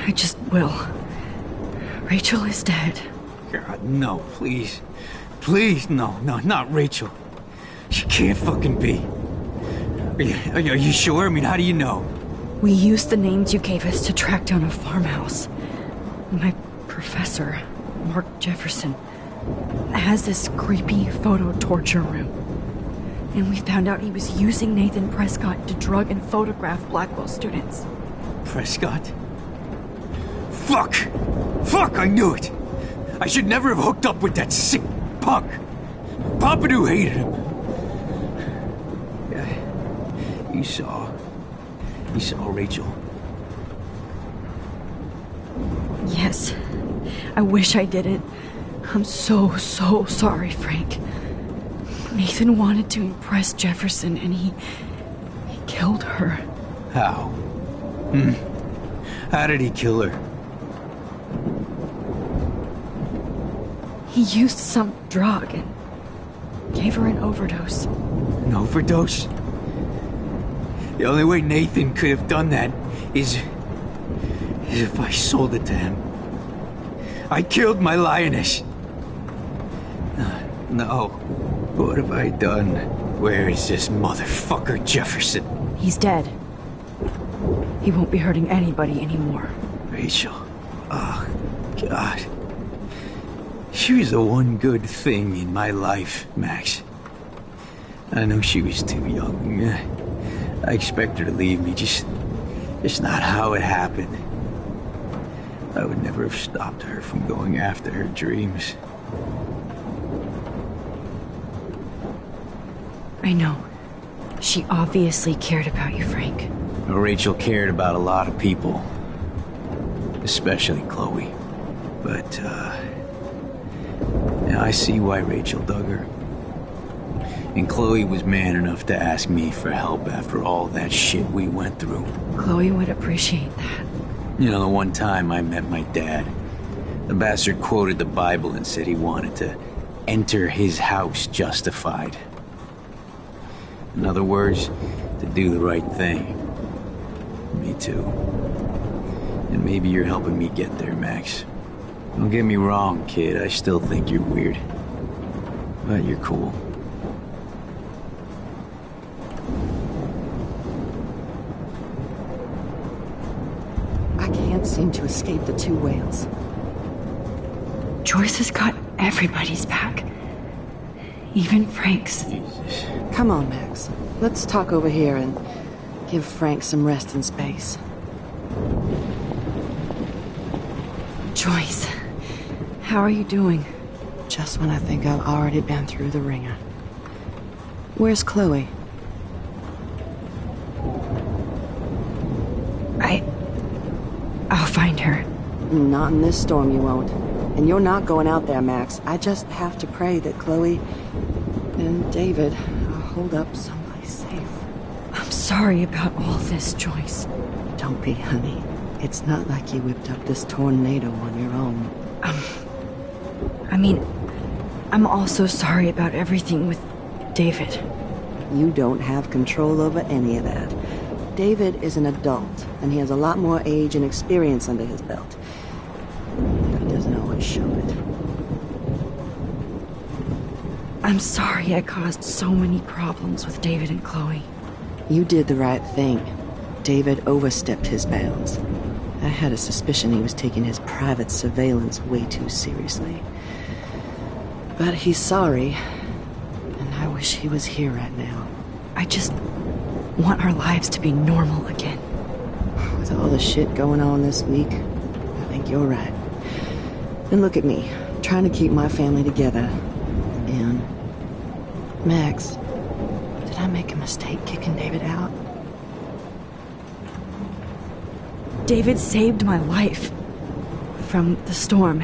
I just will. Rachel is dead. God, no, please. Please, no, not Rachel. She can't fucking be. Are you sure? I mean, how do you know? We used the names you gave us to track down a farmhouse. My professor, Mark Jefferson, has this creepy photo torture room. And we found out he was using Nathan Prescott to drug and photograph Blackwell students. Prescott? Fuck! Fuck, I knew it! I should never have hooked up with that sick punk! Pompidou hated him! Yeah, you saw Rachel. Yes. I wish I didn't. I'm so sorry, Frank. Nathan wanted to impress Jefferson, and he killed her. How? How did he kill her? He used some drug and gave her an overdose. An overdose? The only way Nathan could have done that is if I sold it to him. I killed my lioness. No. What have I done? Where is this motherfucker Jefferson? He's dead. He won't be hurting anybody anymore. Rachel. Oh, God. She was the one good thing in my life, Max. I know she was too young. I expect her to leave me, just not how it happened. I would never have stopped her from going after her dreams. I know. She obviously cared about you, Frank. Rachel cared about a lot of people. Especially Chloe. But, now I see why Rachel dug her. And Chloe was man enough to ask me for help after all that shit we went through. Chloe would appreciate that. You know, the one time I met my dad, the bastard quoted the Bible and said he wanted to enter his house justified. In other words, to do the right thing. Me too. And maybe you're helping me get there, Max. Don't get me wrong, kid. I still think you're weird. But you're cool. I can't seem to escape the 2 Whales. Joyce has got everybody's back. Even Frank's. Jesus. Come on, Max. Let's talk over here and give Frank some rest and space. Joyce, how are you doing? Just when I think I've already been through the ringer. Where's Chloe? I'll find her. Not in this storm, you won't. And you're not going out there, Max. I just have to pray that Chloe and David are holed up someplace safe. I'm sorry about all this, Joyce. Don't be, honey. It's not like you whipped up this tornado on your own. I'm also sorry about everything with David. You don't have control over any of that. David is an adult, and he has a lot more age and experience under his belt. But he doesn't always show it. I'm sorry I caused so many problems with David and Chloe. You did the right thing. David overstepped his bounds. I had a suspicion he was taking his private surveillance way too seriously. But he's sorry, and I wish he was here right now. I just want our lives to be normal again. With all the shit going on this week, I think you're right. And look at me, trying to keep my family together. And Max, did I make a mistake kicking David out? David saved my life from the storm.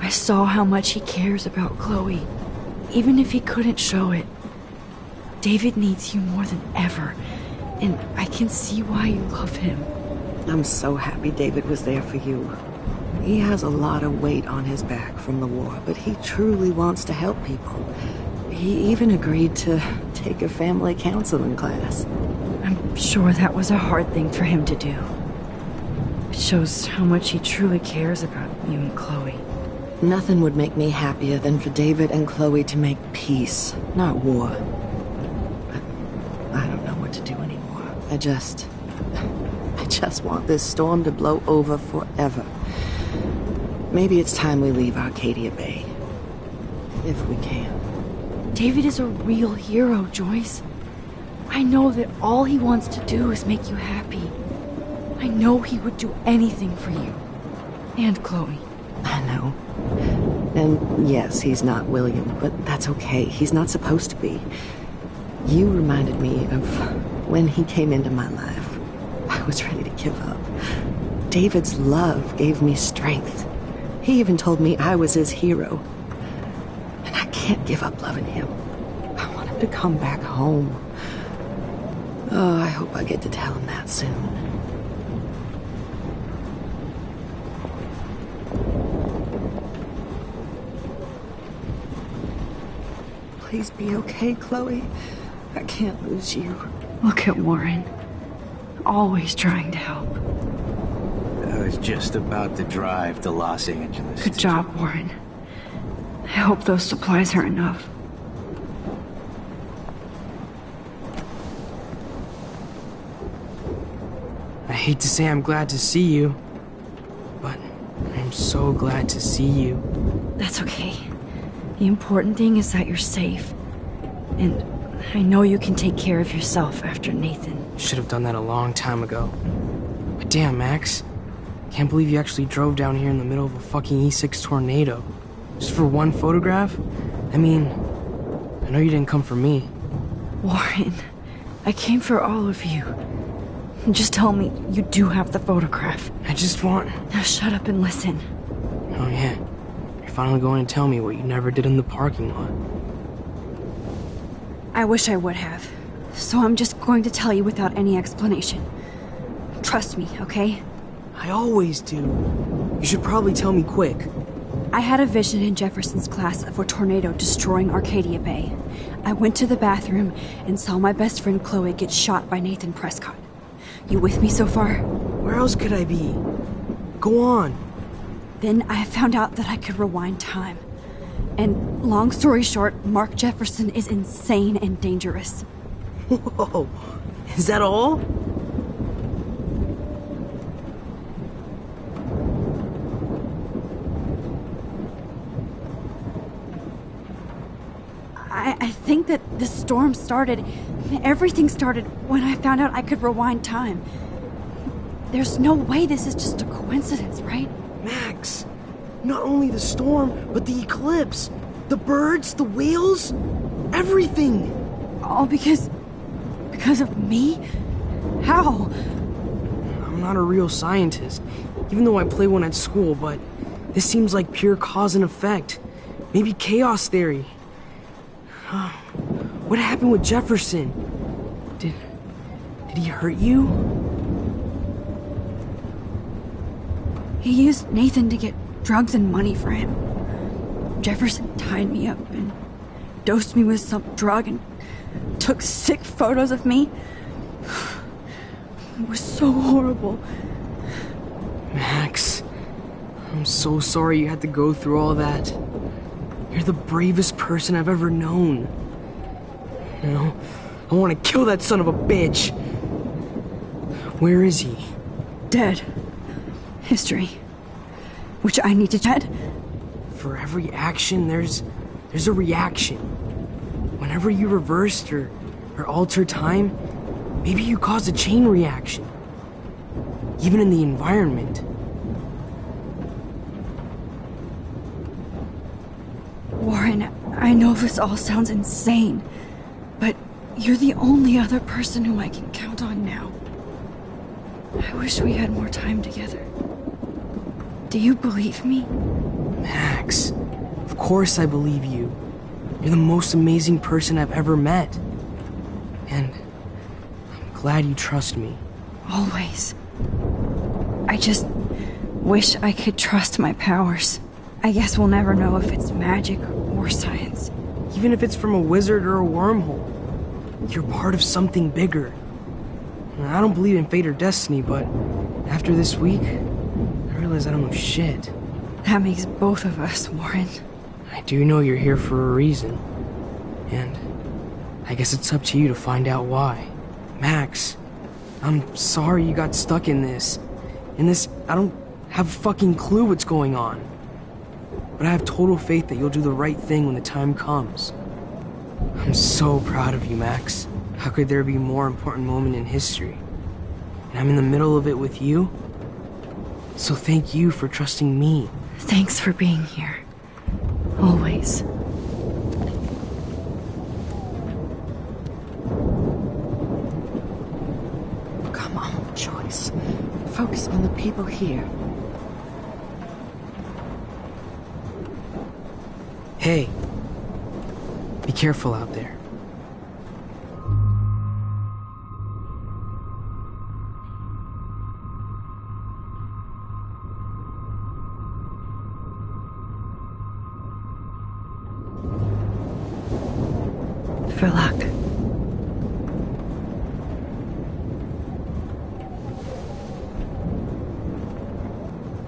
I saw how much he cares about Chloe, even if he couldn't show it. David needs you more than ever, and I can see why you love him. I'm so happy David was there for you. He has a lot of weight on his back from the war, but he truly wants to help people. He even agreed to take a family counseling class. I'm sure that was a hard thing for him to do. It shows how much he truly cares about you and Chloe. Nothing would make me happier than for David and Chloe to make peace, not war. But I don't know what to do anymore. I just want this storm to blow over forever. Maybe it's time we leave Arcadia Bay. If we can. David is a real hero, Joyce. I know that all he wants to do is make you happy. I know he would do anything for you. And Chloe. I know. And yes, he's not William, but that's okay. He's not supposed to be. You reminded me of when he came into my life. I was ready to give up. David's love gave me strength. He even told me I was his hero. And I can't give up loving him. I want him to come back home. Oh, I hope I get to tell him that soon. Please be okay, Chloe. I can't lose you. Look at Warren. Always trying to help. I was just about to drive to Los Angeles. Good job, Warren. I hope those supplies are enough. I hate to say I'm glad to see you, but I'm so glad to see you. That's okay. The important thing is that you're safe. And I know you can take care of yourself after Nathan. Should have done that a long time ago. But damn, Max. Can't believe you actually drove down here in the middle of a fucking E6 tornado. Just for one photograph? I mean, I know you didn't come for me. Warren, I came for all of you. Just tell me you do have the photograph. I just want... Now shut up and listen. Oh yeah. You're finally going to tell me what you never did in the parking lot. I wish I would have. So I'm just going to tell you without any explanation. Trust me, okay? I always do. You should probably tell me quick. I had a vision in Jefferson's class of a tornado destroying Arcadia Bay. I went to the bathroom and saw my best friend Chloe get shot by Nathan Prescott. You with me so far? Where else could I be? Go on. Then I found out that I could rewind time. And long story short, Mark Jefferson is insane and dangerous. Whoa. Is that all? I think that the storm started, everything started when I found out I could rewind time. There's no way this is just a coincidence, right? Max, not only the storm, but the eclipse, the birds, the whales, everything. All because of me? How? I'm not a real scientist, even though I play one at school, but this seems like pure cause and effect. Maybe chaos theory. What happened with Jefferson? Did he hurt you? He used Nathan to get drugs and money for him. Jefferson tied me up and dosed me with some drug and took sick photos of me. It was so horrible. Max, I'm so sorry you had to go through all that. You're the bravest person I've ever known. You know, I want to kill that son of a bitch. Where is he? Dead. History. Which I need to check. For every action, there's a reaction. Whenever you reversed or altered time, maybe you caused a chain reaction. Even in the environment. Warren, I know this all sounds insane, but you're the only other person who I can count on now. I wish we had more time together. Do you believe me? Max, of course I believe you. You're the most amazing person I've ever met. And I'm glad you trust me. Always. I just wish I could trust my powers. I guess we'll never know if it's magic or science. Even if it's from a wizard or a wormhole, you're part of something bigger. I don't believe in fate or destiny, but after this week, I realize I don't know shit. That makes both of us, Warren. I do know you're here for a reason. And I guess it's up to you to find out why. Max, I'm sorry you got stuck in this. I don't have a fucking clue what's going on. But I have total faith that you'll do the right thing when the time comes. I'm so proud of you, Max. How could there be a more important moment in history? And I'm in the middle of it with you. So thank you for trusting me. Thanks for being here. Always. Come on, Joyce. Focus on the people here. Hey, be careful out there. For luck.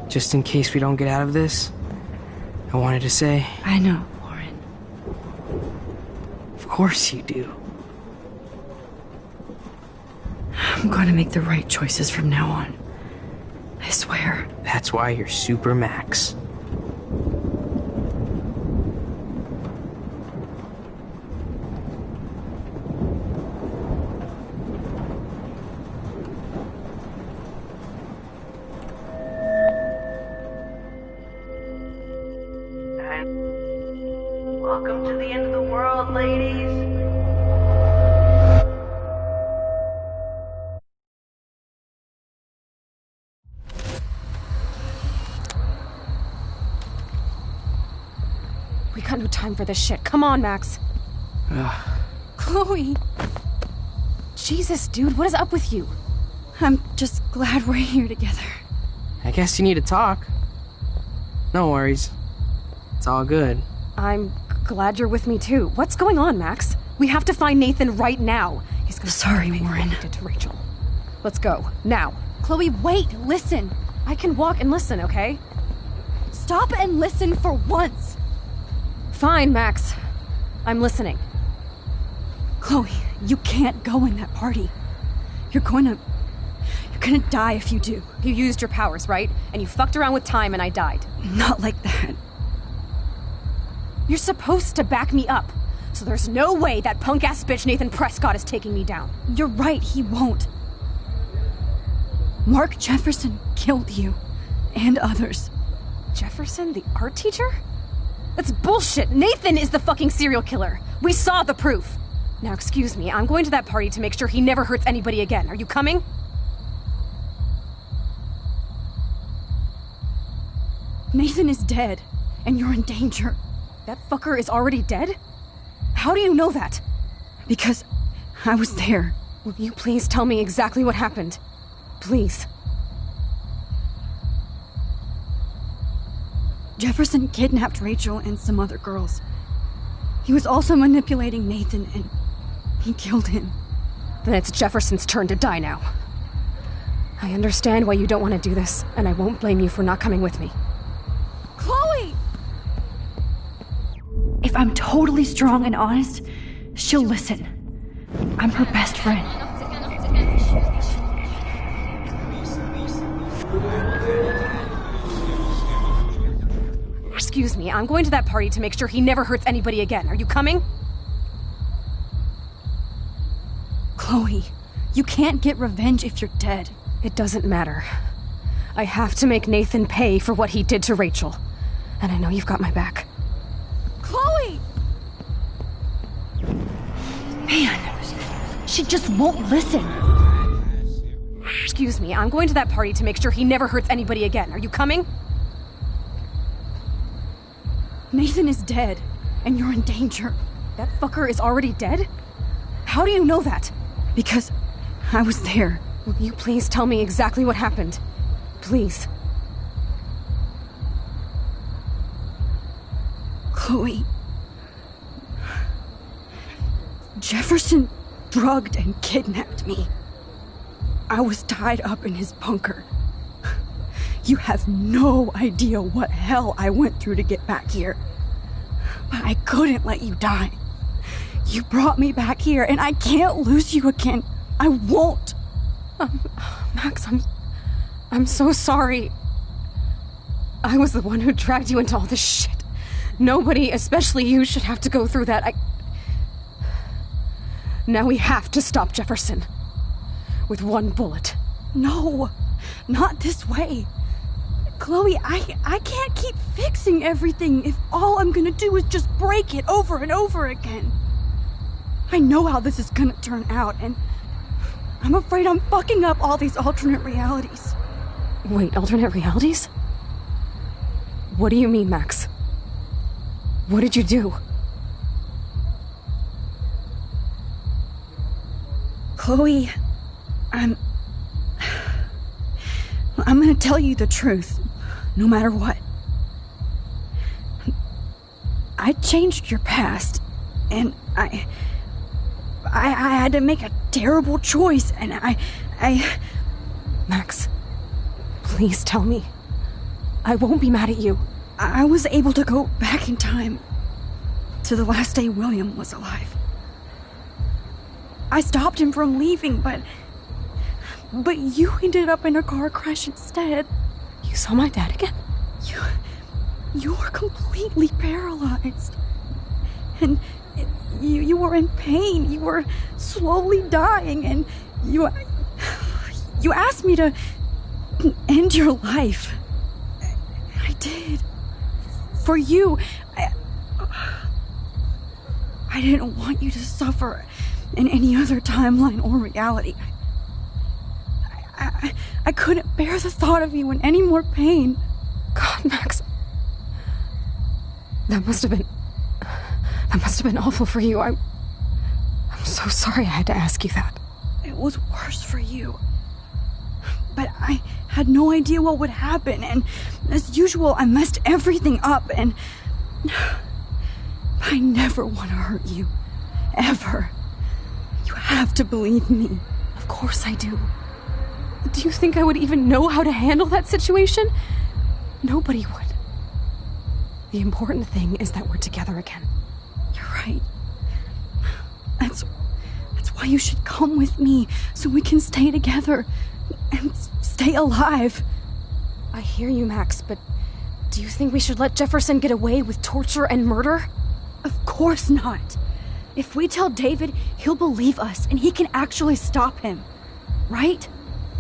Just in case we don't get out of this, I wanted to say... I know, Warren. Of course you do. I'm going to make the right choices from now on. I swear. That's why you're Super Max. Welcome to the end of the world, ladies. We got no time for this shit. Come on, Max. Chloe! Jesus, dude, what is up with you? I'm just glad we're here together. I guess you need to talk. No worries. It's all good. I'm glad you're with me too. What's going on, Max? We have to find Nathan right now. He's gonna Sorry, Warren. Did to Rachel. Let's go now. Chloe, wait. Listen. I can walk and listen, okay? Stop and listen for once. Fine, Max. I'm listening. Chloe, you can't go in that party. You're gonna die if you do. You used your powers, right? And you fucked around with time and I died. Not like that. You're supposed to back me up. So there's no way that punk-ass bitch Nathan Prescott is taking me down. You're right, he won't. Mark Jefferson killed you. And others. Jefferson, the art teacher? That's bullshit. Nathan is the fucking serial killer. We saw the proof. Now, excuse me, I'm going to that party to make sure he never hurts anybody again. Are you coming? Nathan is dead, and you're in danger. That fucker is already dead? How do you know that? Because I was there. Will you please tell me exactly what happened? Please. Jefferson kidnapped Rachel and some other girls. He was also manipulating Nathan, and he killed him. Then it's Jefferson's turn to die now. I understand why you don't want to do this, and I won't blame you for not coming with me. Chloe! If I'm totally strong and honest, she'll listen. I'm her best friend. Excuse me, I'm going to that party to make sure he never hurts anybody again. Are you coming? Chloe, you can't get revenge if you're dead. It doesn't matter. I have to make Nathan pay for what he did to Rachel. And I know you've got my back. Chloe! Man, she just won't listen. Excuse me, I'm going to that party to make sure he never hurts anybody again. Are you coming? Nathan is dead, and you're in danger. That fucker is already dead? How do you know that? Because I was there. Will you please tell me exactly what happened? Please. Chloe. Jefferson drugged and kidnapped me. I was tied up in his bunker. You have no idea what hell I went through to get back here. But I couldn't let you die. You brought me back here, and I can't lose you again. I won't. Max, I'm so sorry. I was the one who dragged you into all this shit. Nobody, especially you, should have to go through that. Now we have to stop Jefferson. With one bullet. No, not this way. Chloe, I can't keep fixing everything if all I'm gonna do is just break it over and over again. I know how this is gonna turn out, and I'm afraid I'm fucking up all these alternate realities. Wait, alternate realities? What do you mean, Max? What did you do? Chloe, I'm gonna tell you the truth, no matter what. I changed your past, and I had to make a terrible choice, and I... Max, please tell me. I won't be mad at you. I was able to go back in time to the last day William was alive. I stopped him from leaving, but you ended up in a car crash instead. You saw my dad again? You were completely paralyzed. And you were in pain. You were slowly dying, and you asked me to end your life. I did. For you. I didn't want you to suffer in any other timeline or reality. I couldn't bear the thought of you in any more pain. God, Max. That must have been awful for you. I'm so sorry I had to ask you that. It was worse for you. But I had no idea what would happen, and as usual, I messed everything up, and I never want to hurt you. Ever. You have to believe me. Of course I do. Do you think I would even know how to handle that situation? Nobody would. The important thing is that we're together again. You're right. That's why you should come with me, so we can stay together and stay alive. I hear you, Max, but do you think we should let Jefferson get away with torture and murder? Of course not. If we tell David, he'll believe us, and he can actually stop him. Right?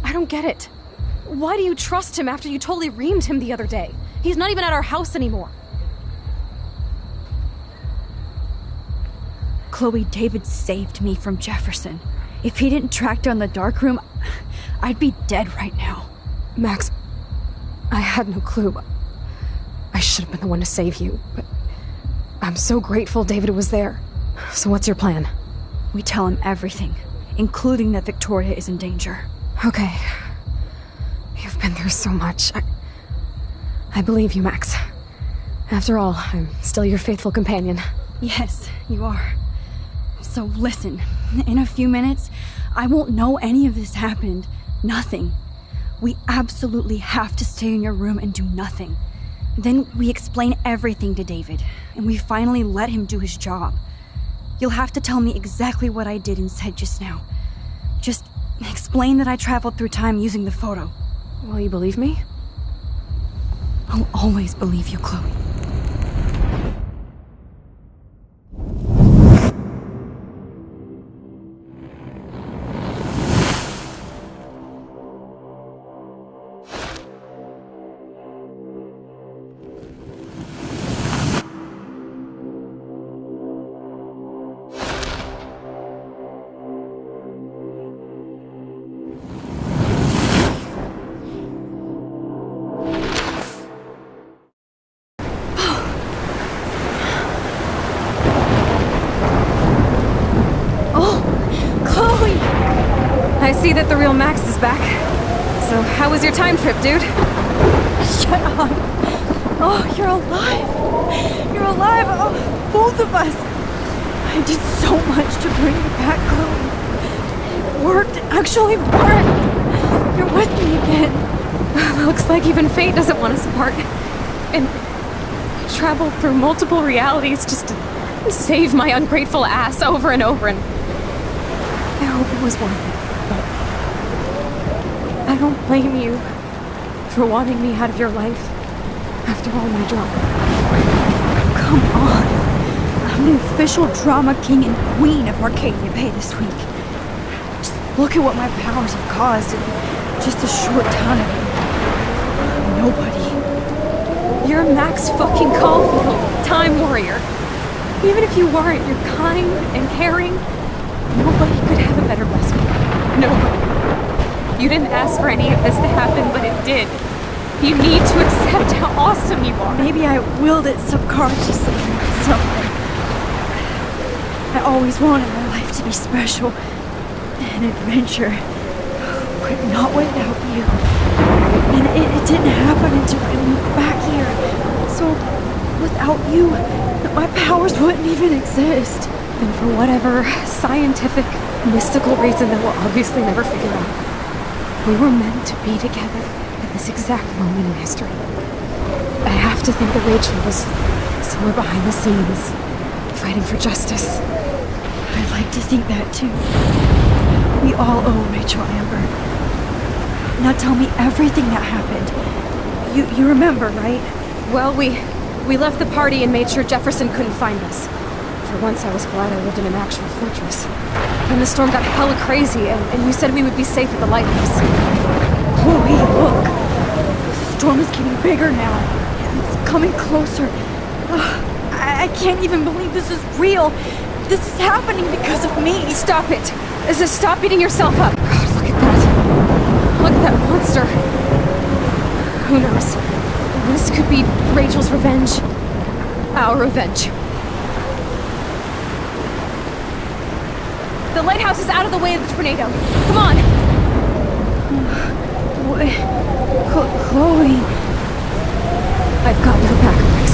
I don't get it. Why do you trust him after you totally reamed him the other day? He's not even at our house anymore. Chloe, David saved me from Jefferson. If he didn't track down the darkroom, I'd be dead right now. Max, I had no clue. I should have been the one to save you, but I'm so grateful David was there. So what's your plan? We tell him everything, including that Victoria is in danger. Okay. You've been through so much. I believe you, Max. After all, I'm still your faithful companion. Yes, you are. So listen, in a few minutes, I won't know any of this happened. Nothing. We absolutely have to stay in your room and do nothing. Then we explain everything to David, and we finally let him do his job. You'll have to tell me exactly what I did and said just now. Just explain that I traveled through time using the photo. Will you believe me? I'll always believe you, Chloe. I see that the real Max is back. So, how was your time trip, dude? Shut up. Oh, you're alive. You're alive. Oh, both of us. I did so much to bring you back, Chloe. It worked. It actually worked. You're with me again. Looks like even fate doesn't want us apart. And traveled through multiple realities just to save my ungrateful ass over and over, and I hope it was worth it. But I don't blame you for wanting me out of your life after all my drama. Come on. I'm the official drama king and queen of Arcadia Bay this week. Just look at what my powers have caused in just a short time. Nobody. You're Max fucking Caulfield, Time Warrior. Even if you weren't, you're kind and caring. Nobody could have a better best friend. Nobody. You didn't ask for any of this to happen, but it did. You need to accept how awesome you are. Maybe I willed it subconsciously somewhere. I always wanted my life to be special. An adventure. But not without you. And it didn't happen until I moved back here. So, without you, my powers wouldn't even exist. And for whatever scientific, mystical reason that we'll obviously never figure out, we were meant to be together at this exact moment in history. I have to think that Rachel was somewhere behind the scenes, fighting for justice. I'd like to think that too. We all owe Rachel Amber. Now tell me everything that happened. You remember, right? Well, we left the party and made sure Jefferson couldn't find us. For once, I was glad I lived in an actual fortress. Then the storm got hella crazy, and you said we would be safe at the lighthouse. Chloe, look! The storm is getting bigger now. It's coming closer. I can't even believe this is real. This is happening because of me. Stop it! Stop beating yourself up. God, look at that. Look at that monster. Who knows? This could be Rachel's revenge. Our revenge. The lighthouse is out of the way of the tornado. Come on! Chloe... I've got your back, Max.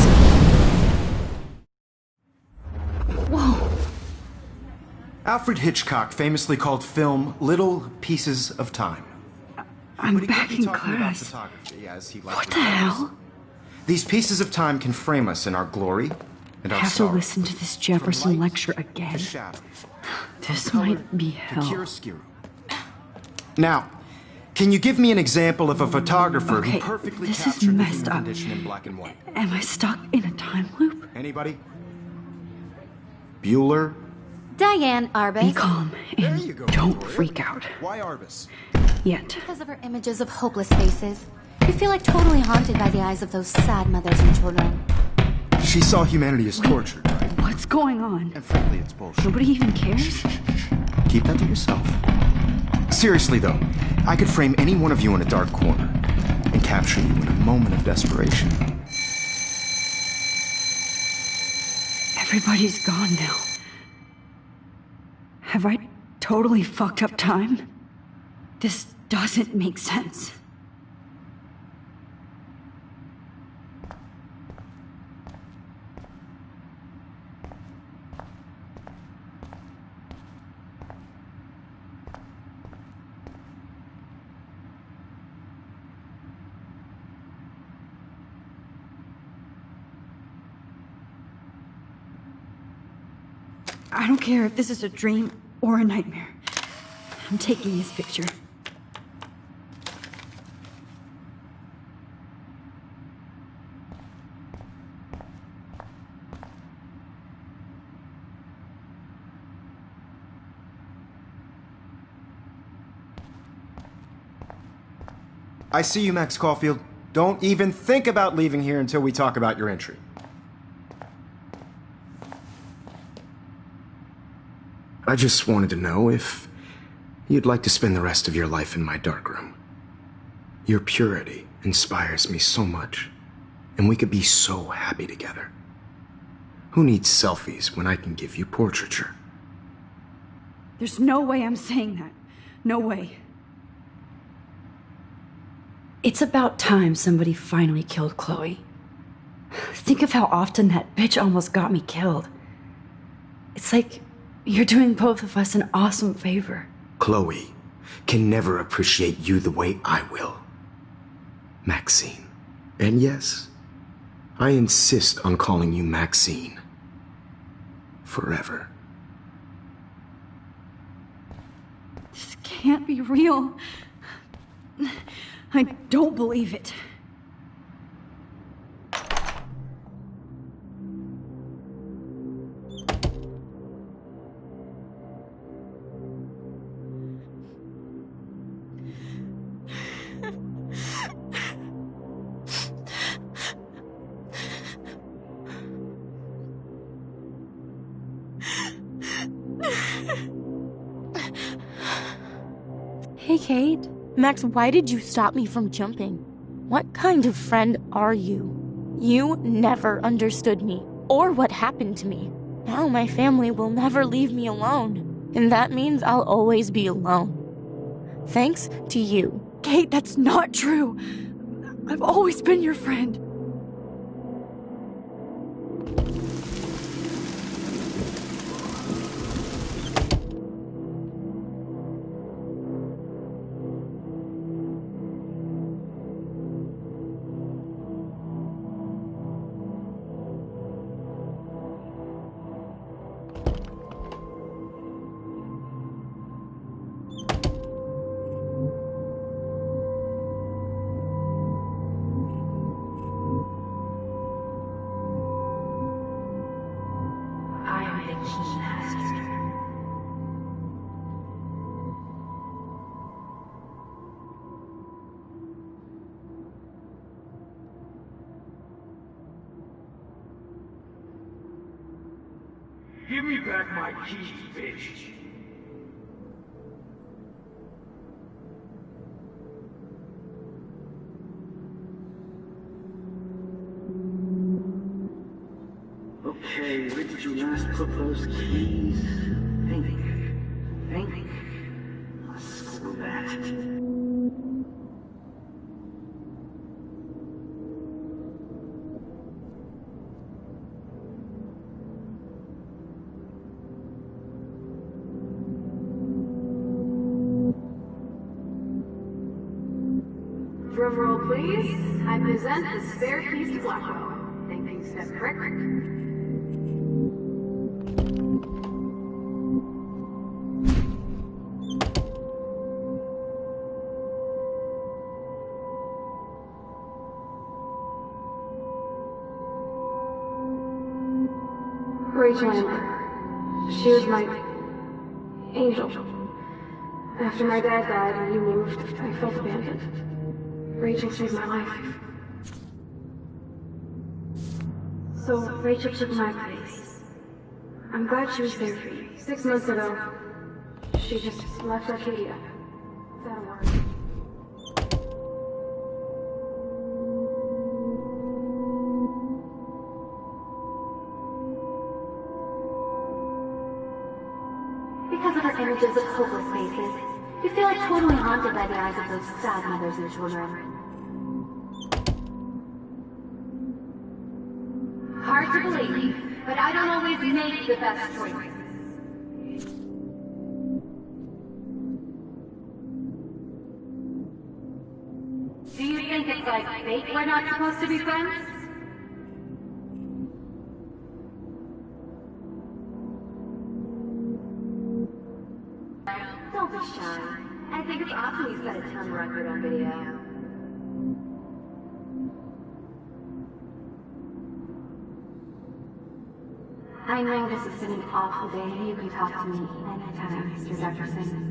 Whoa. Alfred Hitchcock famously called film little pieces of time. I'm back in class. What the hell? These pieces of time can frame us in our glory and our I have to sorrow. listen to this Jefferson lecture again. This might be hell. Now, can you give me an example of a photographer who Okay, perfectly this is captured the messed human up. condition in black and white? Am I stuck in a time loop? Anybody? Bueller? Diane Arbus. Be calm and don't freak out. Why Arbus? Yet. Because of her images of hopeless faces. You feel like totally haunted by the eyes of those sad mothers and children. She saw humanity as tortured, right? What What's going on? And frankly, it's bullshit. Nobody even cares? Keep that to yourself. Seriously, though, I could frame any one of you in a dark corner and capture you in a moment of desperation. Everybody's gone now. Have I totally fucked up time? This doesn't make sense. I don't care if this is a dream or a nightmare. I'm taking this picture. I see you, Max Caulfield. Don't even think about leaving here until we talk about your entry. I just wanted to know if you'd like to spend the rest of your life in my darkroom. Your purity inspires me so much, and we could be so happy together. Who needs selfies when I can give you portraiture? There's no way I'm saying that. No way. It's about time somebody finally killed Chloe. Think of how often that bitch almost got me killed. It's like you're doing both of us an awesome favor. Chloe can never appreciate you the way I will. Maxine. And yes, I insist on calling you Maxine. Forever. This can't be real. I don't believe it. Hey, Kate. Max, why did you stop me from jumping? What kind of friend are you? You never understood me, or what happened to me. Now my family will never leave me alone, and that means I'll always be alone. Thanks to you. Kate, that's not true. I've always been your friend. Give me back my keys, bitch. Okay, where did you last put those keys? Think. Screw that. Drum roll, please. I present the spare keys to Blackwell. Thank you, step correct. Rachel Amber. She was my angel. After my dad died and you moved, I felt abandoned. Rachel saved my life. So Rachel took my place. I'm glad she was there for you. 6 months ago, she just left Arcadia. Without a word. Because of her images of hopeless faces, you feel like totally haunted by the eyes of those sad mothers and children. Hard to believe, but I don't always make the best choices. Do you think it's like fate we're not supposed to be friends? Don't be shy. I think it's awesome you set a ton record on video. I know this has been an awful day, and you can talk to me anytime, Mr. Jefferson.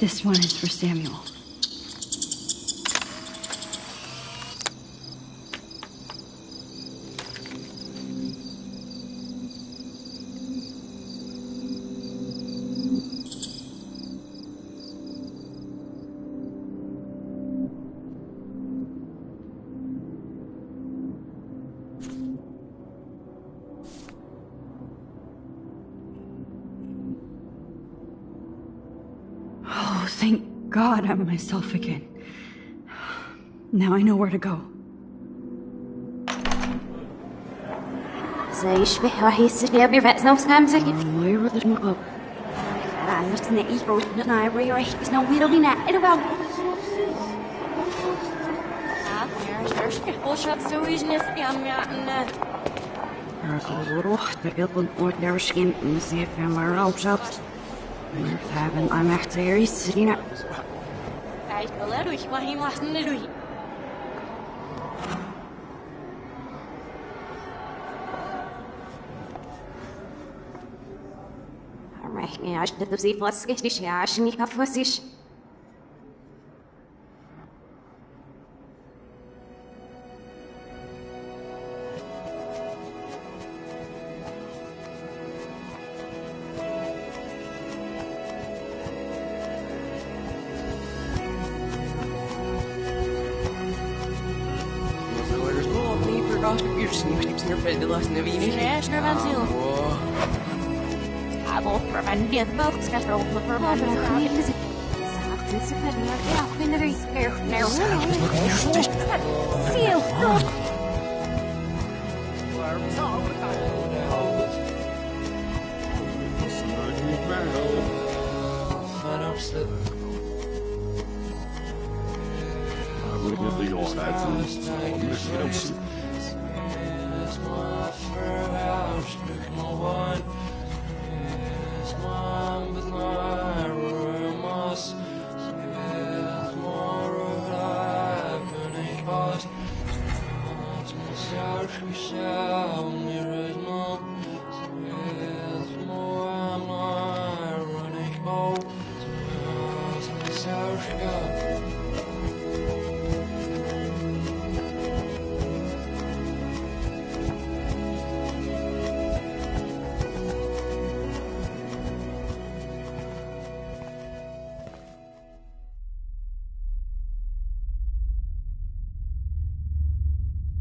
This one is for Samuel. Oh, thank God I'm myself again. Now I know where to go. زي يشبه راح يصير يبي رأس نفس نمسك. ما يرد المقاب. أنا نفسنا يروح نعبر راح يسنو ويرودينا إلوا. وشاب سويج نسبي عم يعنا. روح تقبل ودرشين نسيف مرة وشابت. Hebben I'm echt very serena. Hij is wel erg, maar hij was niet erg. Maar ja, als dit dus was richtig, ja, als je niet af was is.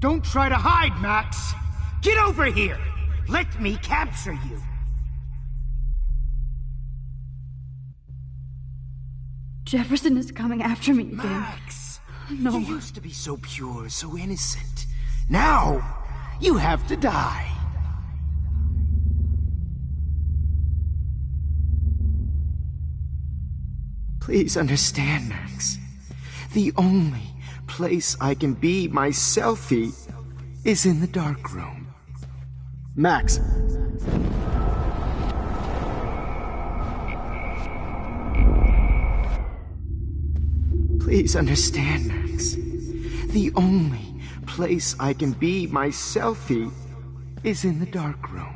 Don't try to hide, Max! Get over here! Let me capture you! Jefferson is coming after me again. Max! No. You used to be so pure, so innocent. Now, you have to die. Please understand, Max. The only place I can be my selfie is in the dark room. Max. Please understand, Max. The only place I can be my selfie is in the dark room.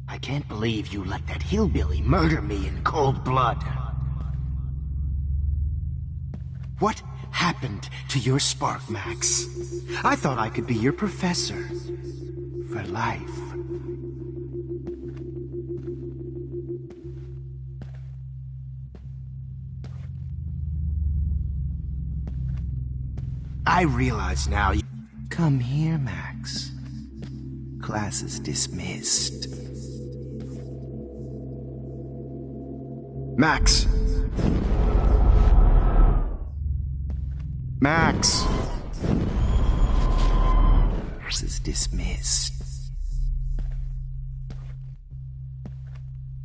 I can't believe you let that hillbilly murder me in cold blood. What happened to your spark, Max? I thought I could be your professor. For life. I realize now you... Come here, Max. Class is dismissed. Max! Max! Class is dismissed.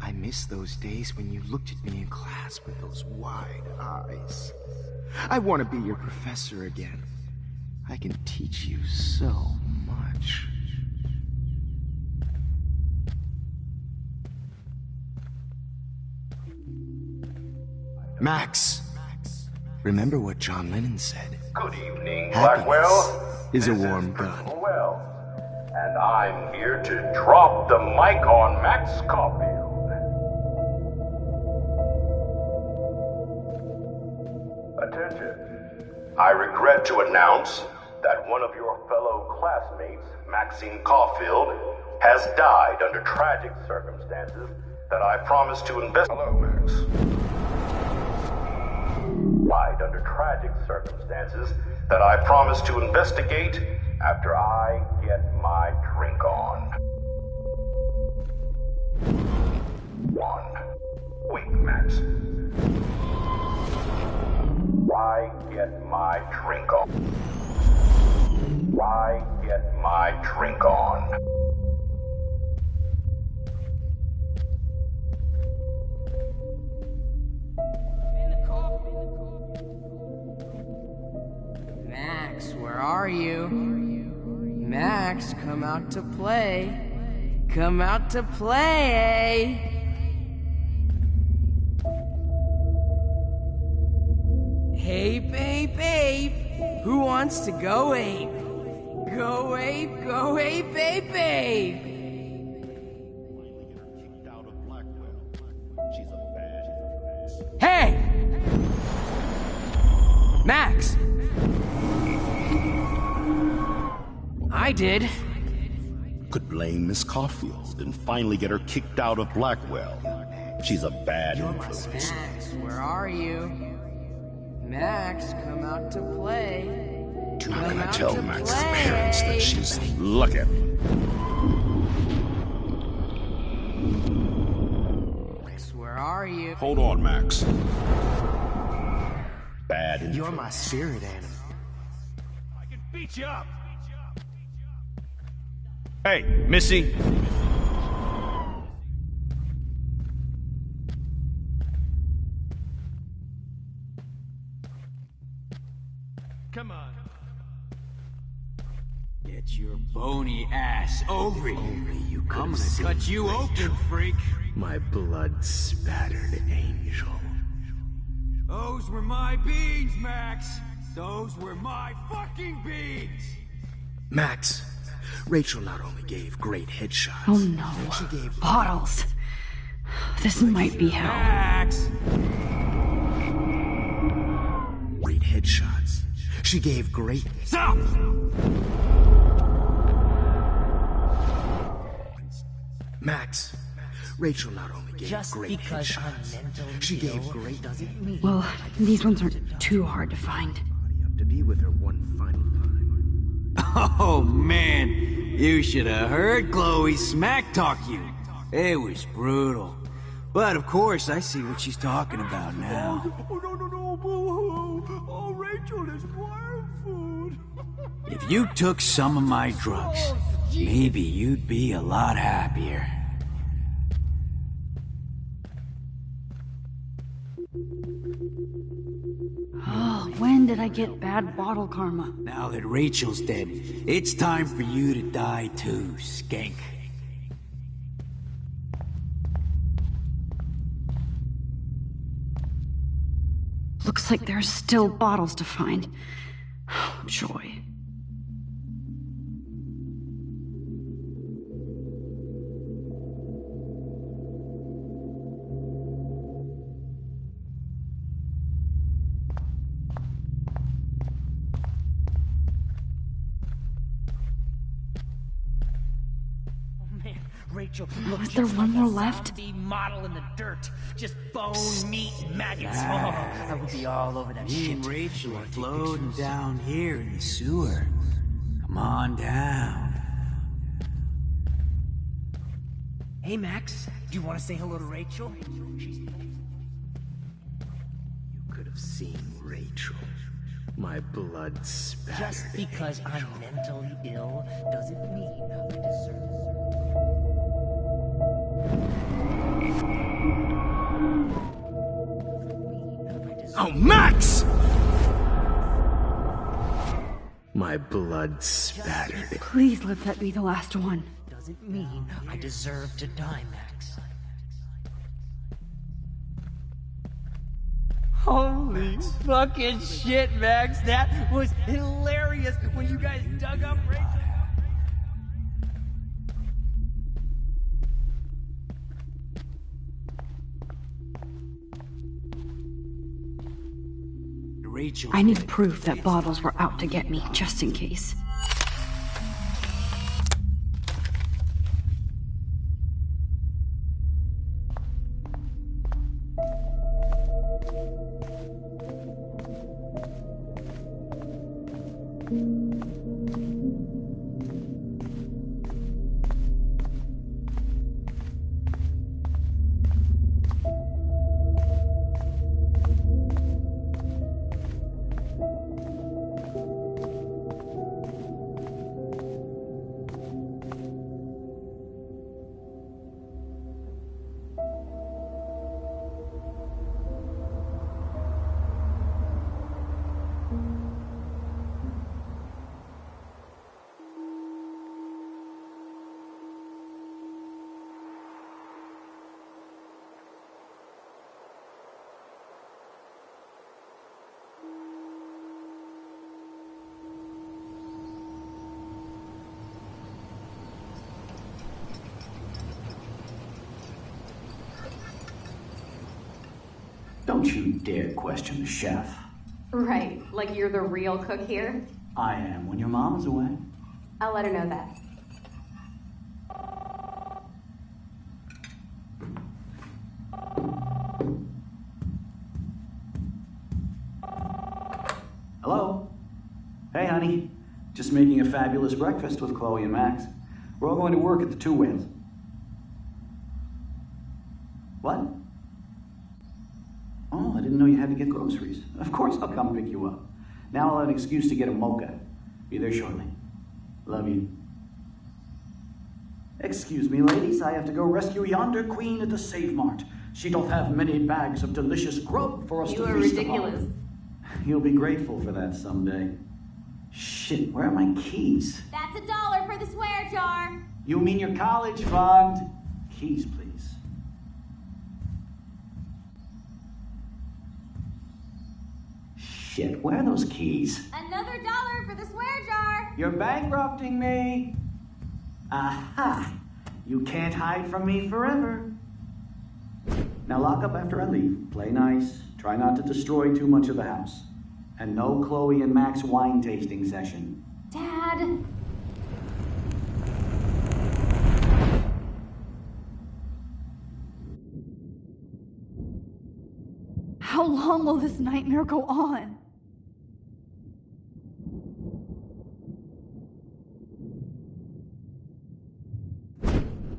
I miss those days when you looked at me in class with those wide eyes. I want to be your professor again. I can teach you so much. Max! Remember what John Lennon said. Good evening, Happiness Blackwell. is a This warm is gun. Principal Wells, and I'm here to drop the mic on Max Caulfield. Attention. I regret to announce that one of your fellow classmates, Maxine Caulfield, has died under tragic circumstances that I promised to investigate. Hello, Max. Died under tragic circumstances that I promised to investigate after I get my drink on. Wait, Max. Why get my drink on? Why get my drink on? Max, where are you? Max, come out to play. Come out to play. Hey, babe. Who wants to go ape? Go ape, babe. Hey! Max! I did. Could blame Miss Caulfield and finally get her kicked out of Blackwell. She's a bad influence. Max, where are you? Max, come out to play. You're not gonna tell Max's parents that she's lucky. Max, where are you? Hold on, Max. Bad influence. You're my spirit animal. I can beat you up. Hey, Missy. Come on. Get your bony ass over here. You I'm gonna cut you open, freak. My blood-spattered angel. Those were my beans, Max! Those were my fucking beans! Max, Rachel not only gave great headshots. Oh no. She gave bottles. This might be hell. Max! Great headshots. She gave great... Stop! Max, Rachel not only gave Just great because headshots. I'm mentally She gave ill great... doesn't mean Well, these ones aren't too hard to find. To be with her one final time. Oh, man. You should have heard Chloe smack talk you. It was brutal. But of course, I see what she's talking about now. Oh, no, boo-hoo! Oh, Rachel is wild food! If you took some of my drugs, maybe you'd be a lot happier. Oh, when did I get bad bottle karma? Now that Rachel's dead, it's time for you to die too, skank. Looks like there's still bottles to find. Oh, joy. Rachel, look, is there one more left? Model in the dirt, just bone, meat, maggots. Oh, I would be all over that Me shit. and Rachel are floating down here in the sewer. Come on down. Hey, Max, do you want to say hello to Rachel? You could have seen Rachel. My blood spattered. Just because I'm mentally ill doesn't mean I deserve. Oh, Max! My blood spattered. Please let that be the last one. Doesn't mean I deserve to die, Max. Holy fucking shit, Max. That was hilarious when you guys dug up Rachel. Rachel. I need proof that bottles were out to get me, just in case. Don't you dare question the chef. Right, like you're the real cook here? I am when your mom is away. I'll let her know that. Hello? Hey, honey. Just making a fabulous breakfast with Chloe and Max. We're all going to work at the Two Whales. What? Oh, I didn't know you had to get groceries. Of course I'll come pick you up. Now I'll have an excuse to get a mocha. Be there shortly. Love you. Excuse me, ladies. I have to go rescue yonder queen at the Save Mart. She doth have many bags of delicious grub for us to feast upon. You are ridiculous. You'll be grateful for that someday. Shit, where are my keys? That's $1 for the swear jar. You mean your college fund? Keys, please. shit, where are those keys? Another $1 for the swear jar! You're bankrupting me! Aha! You can't hide from me forever. Now lock up after I leave. Play nice. Try not to destroy too much of the house. And no Chloe and Max wine tasting session. Dad! How long will this nightmare go on?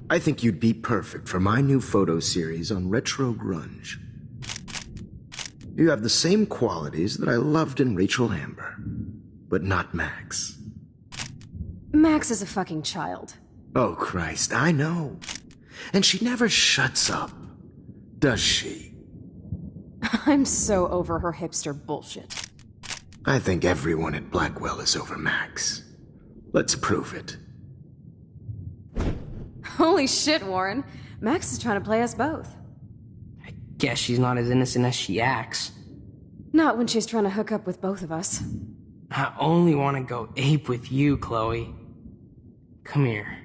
I think you'd be perfect for my new photo series on retro grunge. You have the same qualities that I loved in Rachel Amber, but not Max. Max is a fucking child. Oh, Christ, I know. And she never shuts up, does she? I'm so over her hipster bullshit. I think everyone at Blackwell is over Max. Let's prove it. Holy shit, Warren. Max is trying to play us both. Guess she's not as innocent as she acts. Not when she's trying to hook up with both of us. I only want to go ape with you, Chloe. Come here.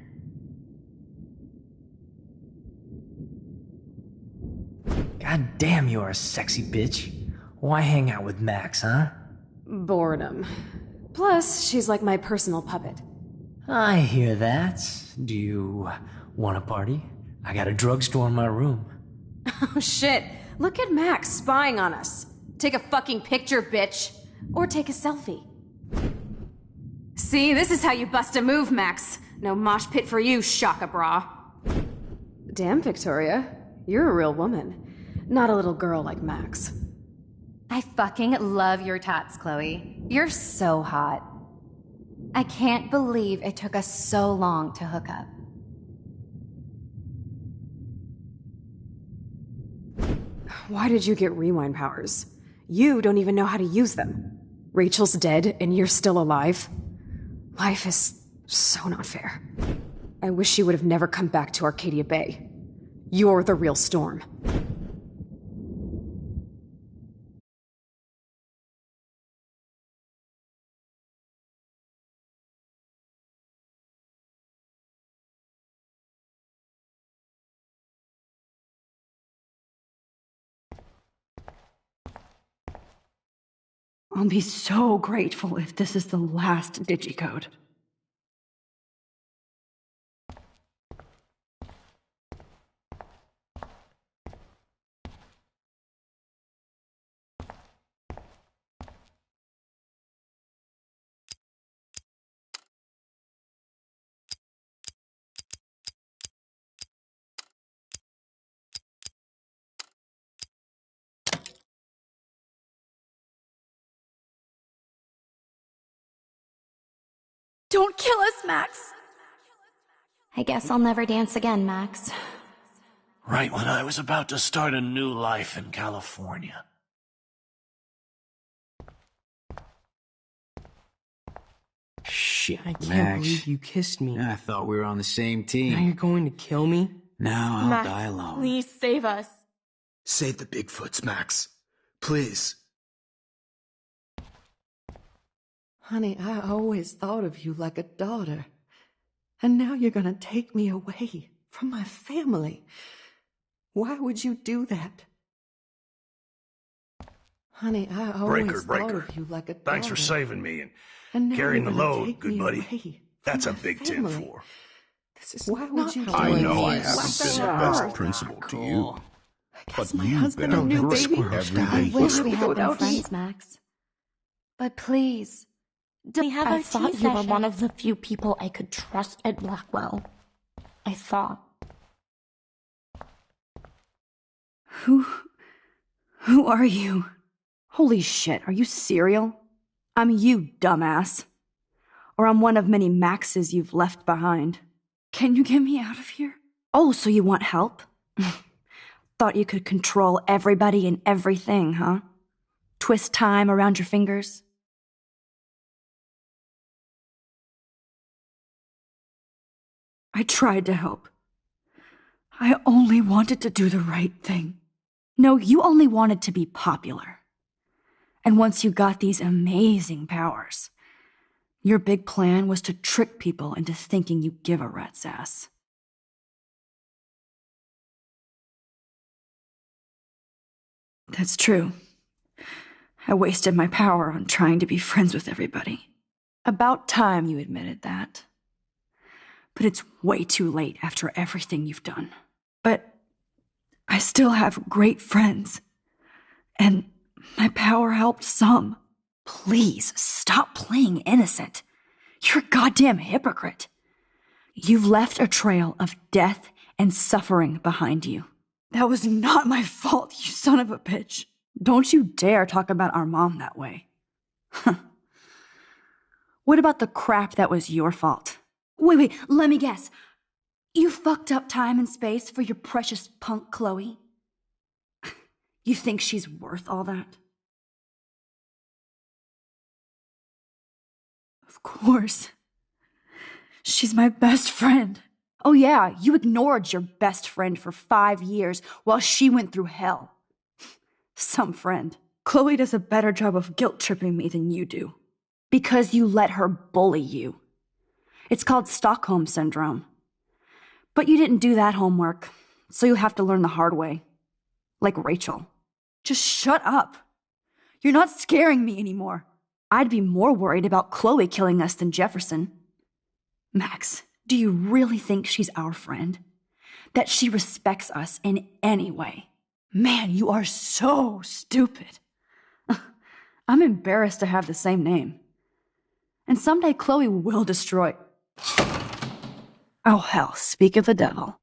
God damn, you're a sexy bitch. Why hang out with Max, huh? Boredom. Plus, she's like my personal puppet. I hear that. Do you want a party? I got a drugstore in my room. Oh shit. Look at Max spying on us. Take a fucking picture, bitch. Or take a selfie. See, this is how you bust a move, Max. No mosh pit for you, Shaka Bra. Damn, Victoria. You're a real woman. Not a little girl like Max. I fucking love your tats, Chloe. You're so hot. I can't believe it took us so long to hook up. Why did you get rewind powers? You don't even know how to use them. Rachel's dead and you're still alive. Life is so not fair. I wish you would have never come back to Arcadia Bay. You're the real Storm. I'll be so grateful if this is the last digicode. Don't kill us, Max! I guess I'll never dance again, Max. Right when I was about to start a new life in California. Shit, I can't Max. believe you kissed me. I thought we were on the same team. Now you're going to kill me? Now I'll Max, die alone. please save us. Save the Bigfoots, Max. Please. Honey, I always thought of you like a daughter. And now you're gonna take me away from my family. Why would you do that? Honey, I always thought of you like a daughter. Thanks for saving me And now carrying the you're gonna load, take good me buddy. away That's a from my big family. 10-4. This is why would you do I know I this? haven't been the best principal to you, but my you've husband been a and new great baby everyday I wish we hero. had been friends, Max. But please, don't have I our thought tea you were session. one of the few people I could trust at Blackwell. I thought. Who are you? Holy shit, are you serial? I'm you, dumbass. Or I'm one of many Maxes you've left behind. Can you get me out of here? Oh, so you want help? Thought you could control everybody and everything, huh? Twist time around your fingers? I tried to help. I only wanted to do the right thing. No, you only wanted to be popular. And once you got these amazing powers, your big plan was to trick people into thinking you give a rat's ass. That's true. I wasted my power on trying to be friends with everybody. About time you admitted that. But it's way too late after everything you've done. But I still have great friends. And my power helped some. Please, stop playing innocent. You're a goddamn hypocrite. You've left a trail of death and suffering behind you. That was not my fault, you son of a bitch. Don't you dare talk about our mom that way. What about the crap that was your fault? Wait, let me guess. You fucked up time and space for your precious punk Chloe? You think she's worth all that? Of course. She's my best friend. Oh yeah, you ignored your best friend for 5 years while she went through hell. Some friend. Chloe does a better job of guilt-tripping me than you do. Because you let her bully you. It's called Stockholm Syndrome. But you didn't do that homework, so you'll have to learn the hard way. Like Rachel. Just shut up. You're not scaring me anymore. I'd be more worried about Chloe killing us than Jefferson. Max, do you really think she's our friend? That she respects us in any way? Man, you are so stupid. I'm embarrassed to have the same name. And someday Chloe will destroy... Oh hell, speak of the devil.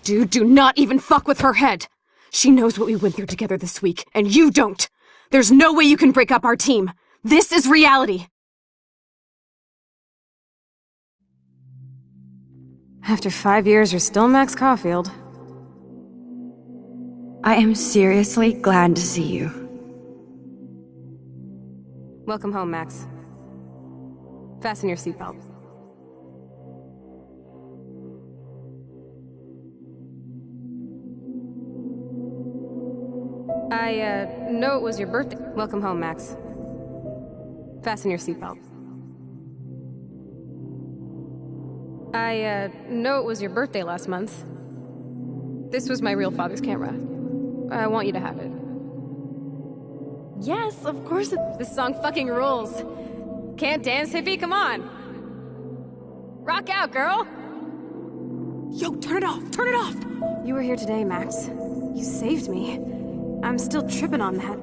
Dude, do not even fuck with her head. She knows what we went through together this week, and you don't. There's no way you can break up our team. This is reality. After 5 years, you're still Max Caulfield. I am seriously glad to see you. Welcome home, Max. Fasten your seatbelt. I know it was your birthday. Welcome home, Max. Fasten your seatbelt. I know it was your birthday last month. This was my real father's camera. I want you to have it. Yes, of course. This song fucking rules. Can't dance, hippie? Come on. Rock out, girl. Yo, turn it off. Turn it off. You were here today, Max. You saved me. I'm still tripping on that.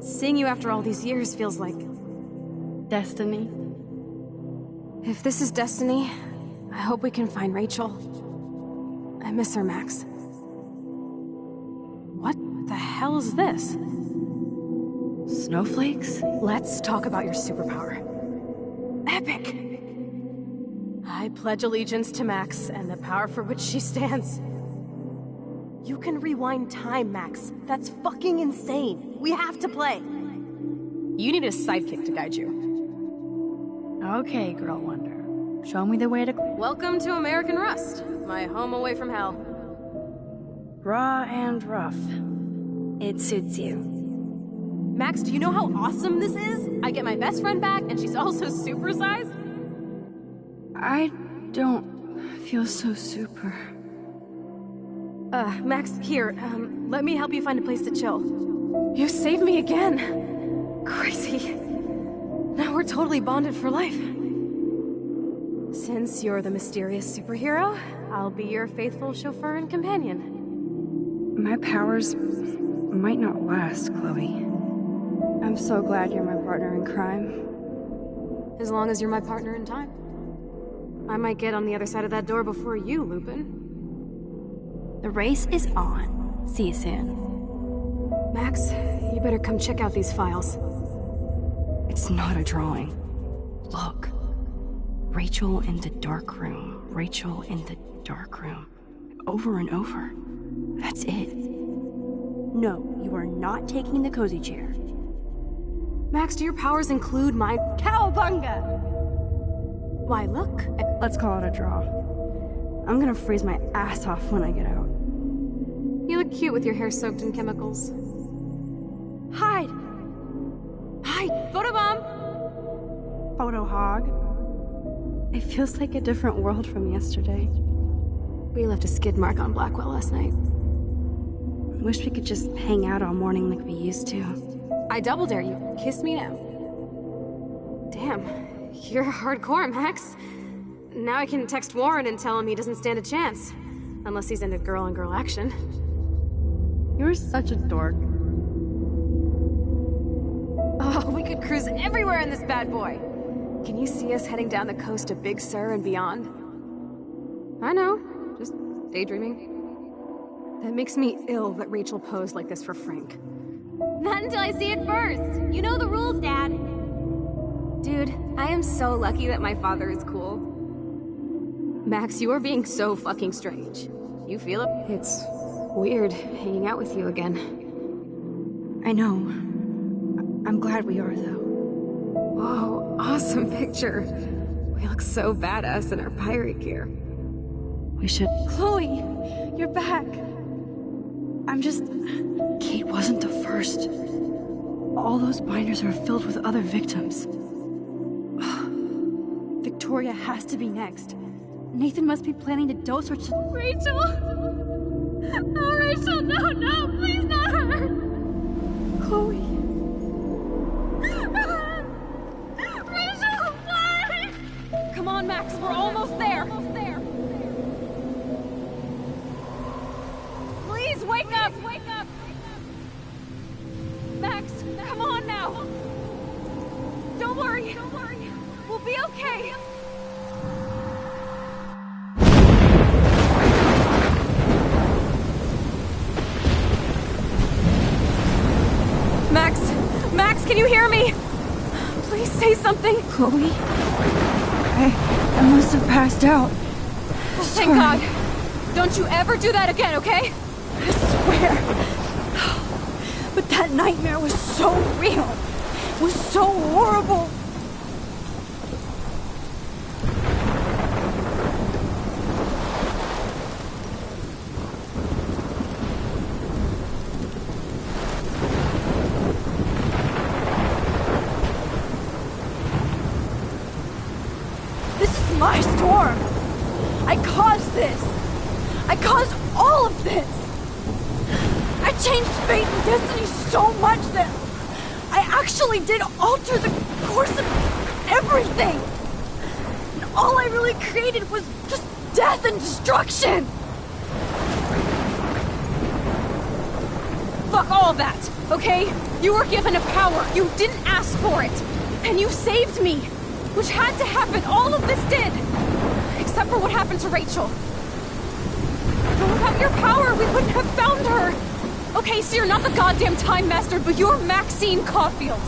Seeing you after all these years feels like... destiny. If this is destiny, I hope we can find Rachel. I miss her, Max. What the hell is this? Snowflakes? Let's talk about your superpower. Epic! I pledge allegiance to Max and the power for which she stands. You can rewind time, Max. That's fucking insane. We have to play. You need a sidekick to guide you. Okay, Girl Wonder. Show me the way to... Welcome to American Rust, my home away from hell. Raw and rough. It suits you. Max, do you know how awesome this is? I get my best friend back, and she's also supersized? I don't feel so super. Max, here, let me help you find a place to chill. You saved me again. Crazy. Now we're totally bonded for life. Since you're the mysterious superhero, I'll be your faithful chauffeur and companion. My powers might not last, Chloe. I'm so glad you're my partner in crime. As long as you're my partner in time. I might get on the other side of that door before you, Lupin. The race is on. See you soon. Max, you better come check out these files. It's not a drawing. Look. Rachel in the dark room. Rachel in the dark room. Over and over. That's it. No, you are not taking the cozy chair. Max, do your powers include my cowabunga? Why, look. Let's call it a draw. I'm gonna freeze my ass off when I get out. You look cute with your hair soaked in chemicals. Hide! Hide! Photobomb! Photo hog. It feels like a different world from yesterday. We left a skid mark on Blackwell last night. I wish we could just hang out all morning like we used to. I double dare you. Kiss me now. Damn, you're hardcore, Max. Now I can text Warren and tell him he doesn't stand a chance. Unless he's into girl-on-girl action. You're such a dork. Oh, we could cruise everywhere in this bad boy. Can you see us heading down the coast to Big Sur and beyond? I know, just daydreaming. That makes me ill that Rachel posed like this for Frank. Not until I see it first. You know the rules, Dad. Dude, I am so lucky that my father is cool. Max, you are being so fucking strange. You feel it? It's weird hanging out with you again. I know. I'm glad we are, though. Whoa, awesome picture. We look so badass in our pirate gear. We should... Chloe! You're back! I'm just... Kate wasn't the first. All those binders are filled with other victims. Victoria has to be next. Nathan must be planning to dose her to... Rachel! Oh, Rachel, no, please not her! Chloe. Rachel, please! Come on, Max, we're almost there. Please, wake up! Max, come on now! Don't worry. We'll be okay. Max, can you hear me? Please say something. Chloe? I must have passed out. Thank God. Don't you ever do that again, okay? I swear. But that nightmare was so real. It was so horrible. My storm! I caused this! I caused all of this! I changed fate and destiny so much that I actually did alter the course of everything! And all I really created was just death and destruction! Fuck all that, okay? You were given a power, you didn't ask for it! And you saved me! Which had to happen, all of this did! Except for what happened to Rachel. But without your power, we wouldn't have found her! Okay, so you're not the goddamn Time Master, but you're Maxine Caulfield.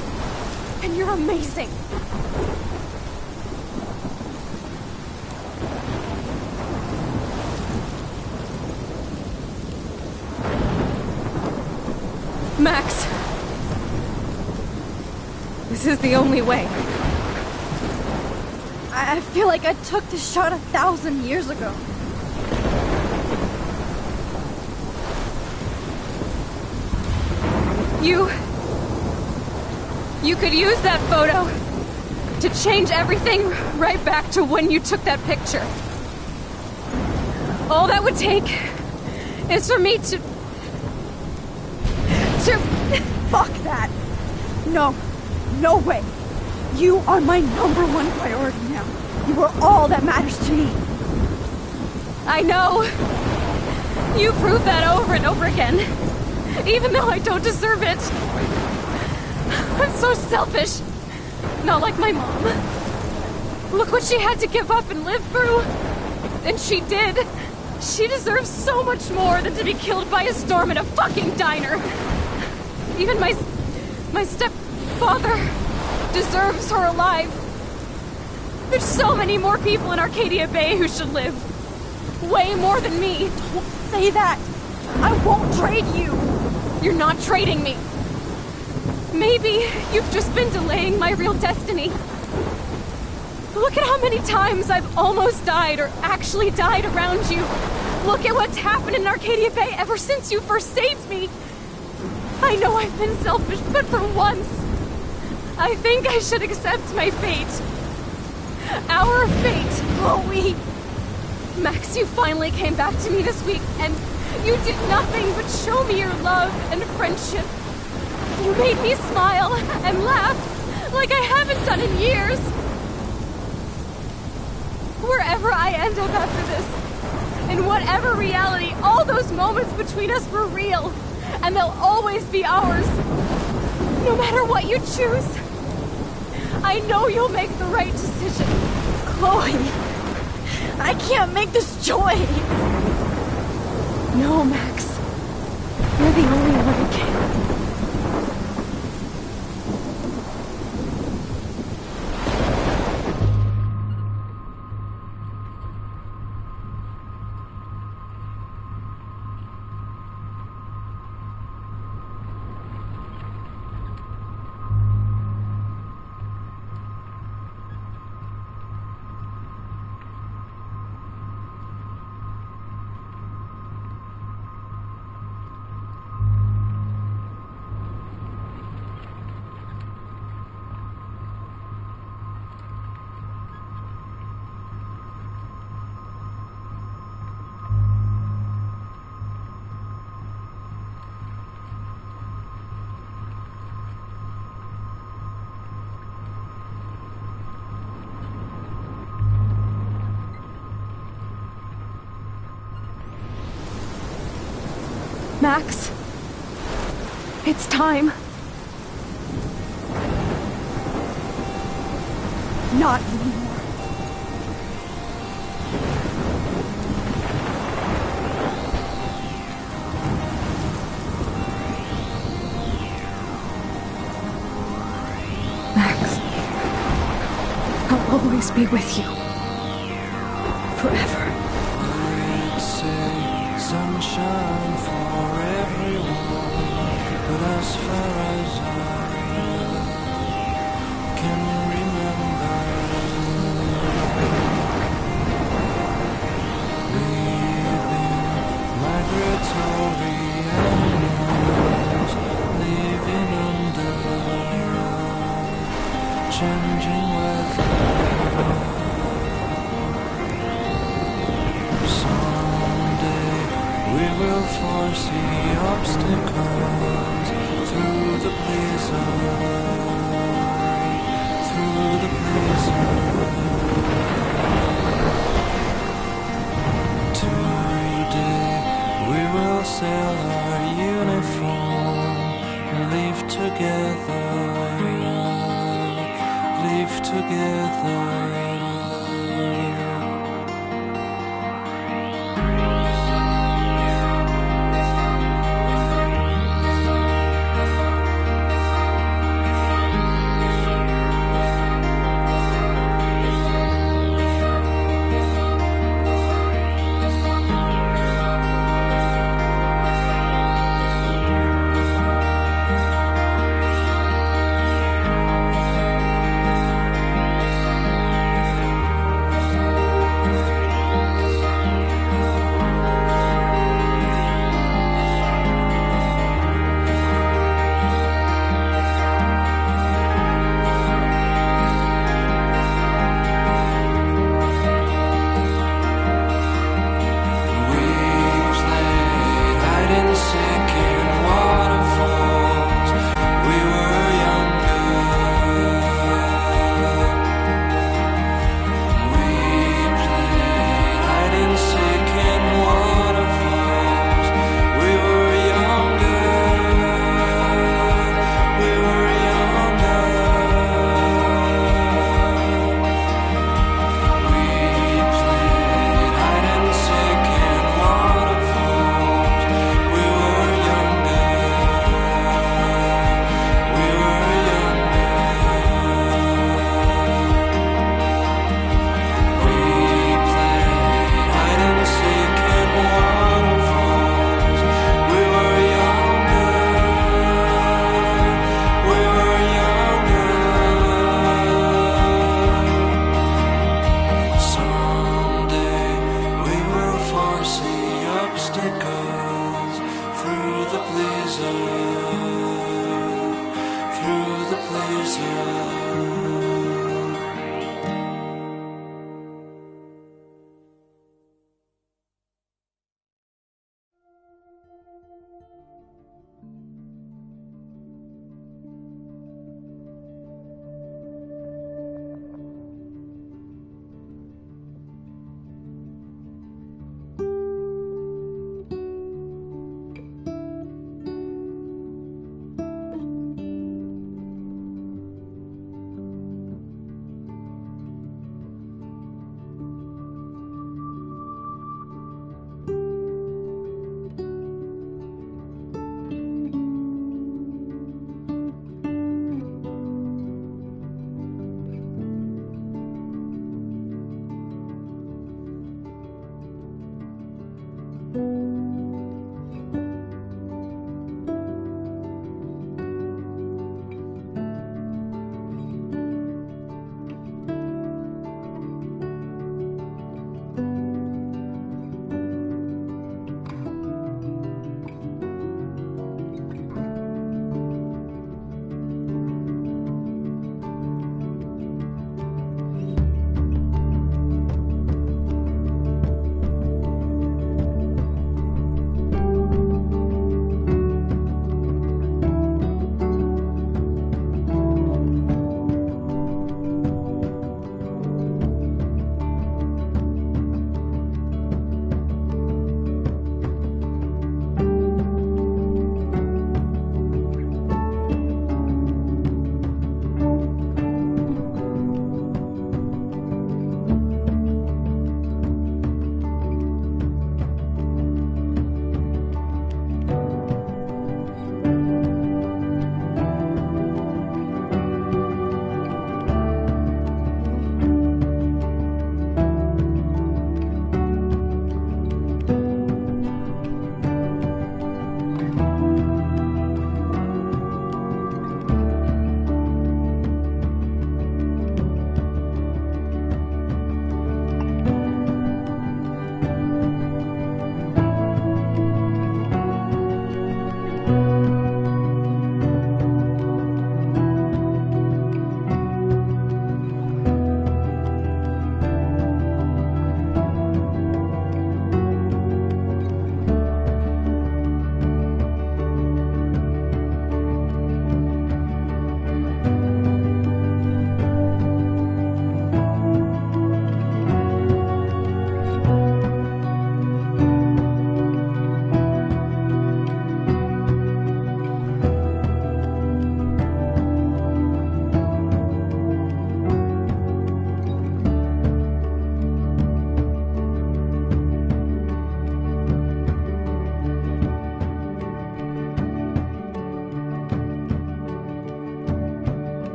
And you're amazing. Max. This is the only way. I feel like I took the shot 1,000 years ago. You could use that photo to change everything right back to when you took that picture. All that would take is for me to... Fuck that! No way! You are my #1 priority now. You are all that matters to me. I know. You prove that over and over again. Even though I don't deserve it. I'm so selfish. Not like my mom. Look what she had to give up and live through. And she did. She deserves so much more than to be killed by a storm in a fucking diner. Even my stepfather deserves her alive. There's so many more people in Arcadia Bay who should live. Way more than me. Don't say that. I won't trade you. You're not trading me. Maybe you've just been delaying my real destiny. Look at how many times I've almost died or actually died around you. Look at what's happened in Arcadia Bay ever since you first saved me. I know I've been selfish, but for once, I think I should accept my fate. Our fate, Chloe. Max, you finally came back to me this week, and you did nothing but show me your love and friendship. You made me smile and laugh like I haven't done in years. Wherever I end up after this, in whatever reality, all those moments between us were real, and they'll always be ours. No matter what you choose, I know you'll make the right decision. Chloe, I can't make this choice. No, Max. You're the only one who can. Max, it's time. Not anymore. Max, I'll always be with you. Forever. I'd say sunshine for everyone, but as far as I can remember, we've been migratory animals living under changing weather. We will foresee obstacles through the blizzard, through the blizzard. Today we will sell our uniform, live together, live together. take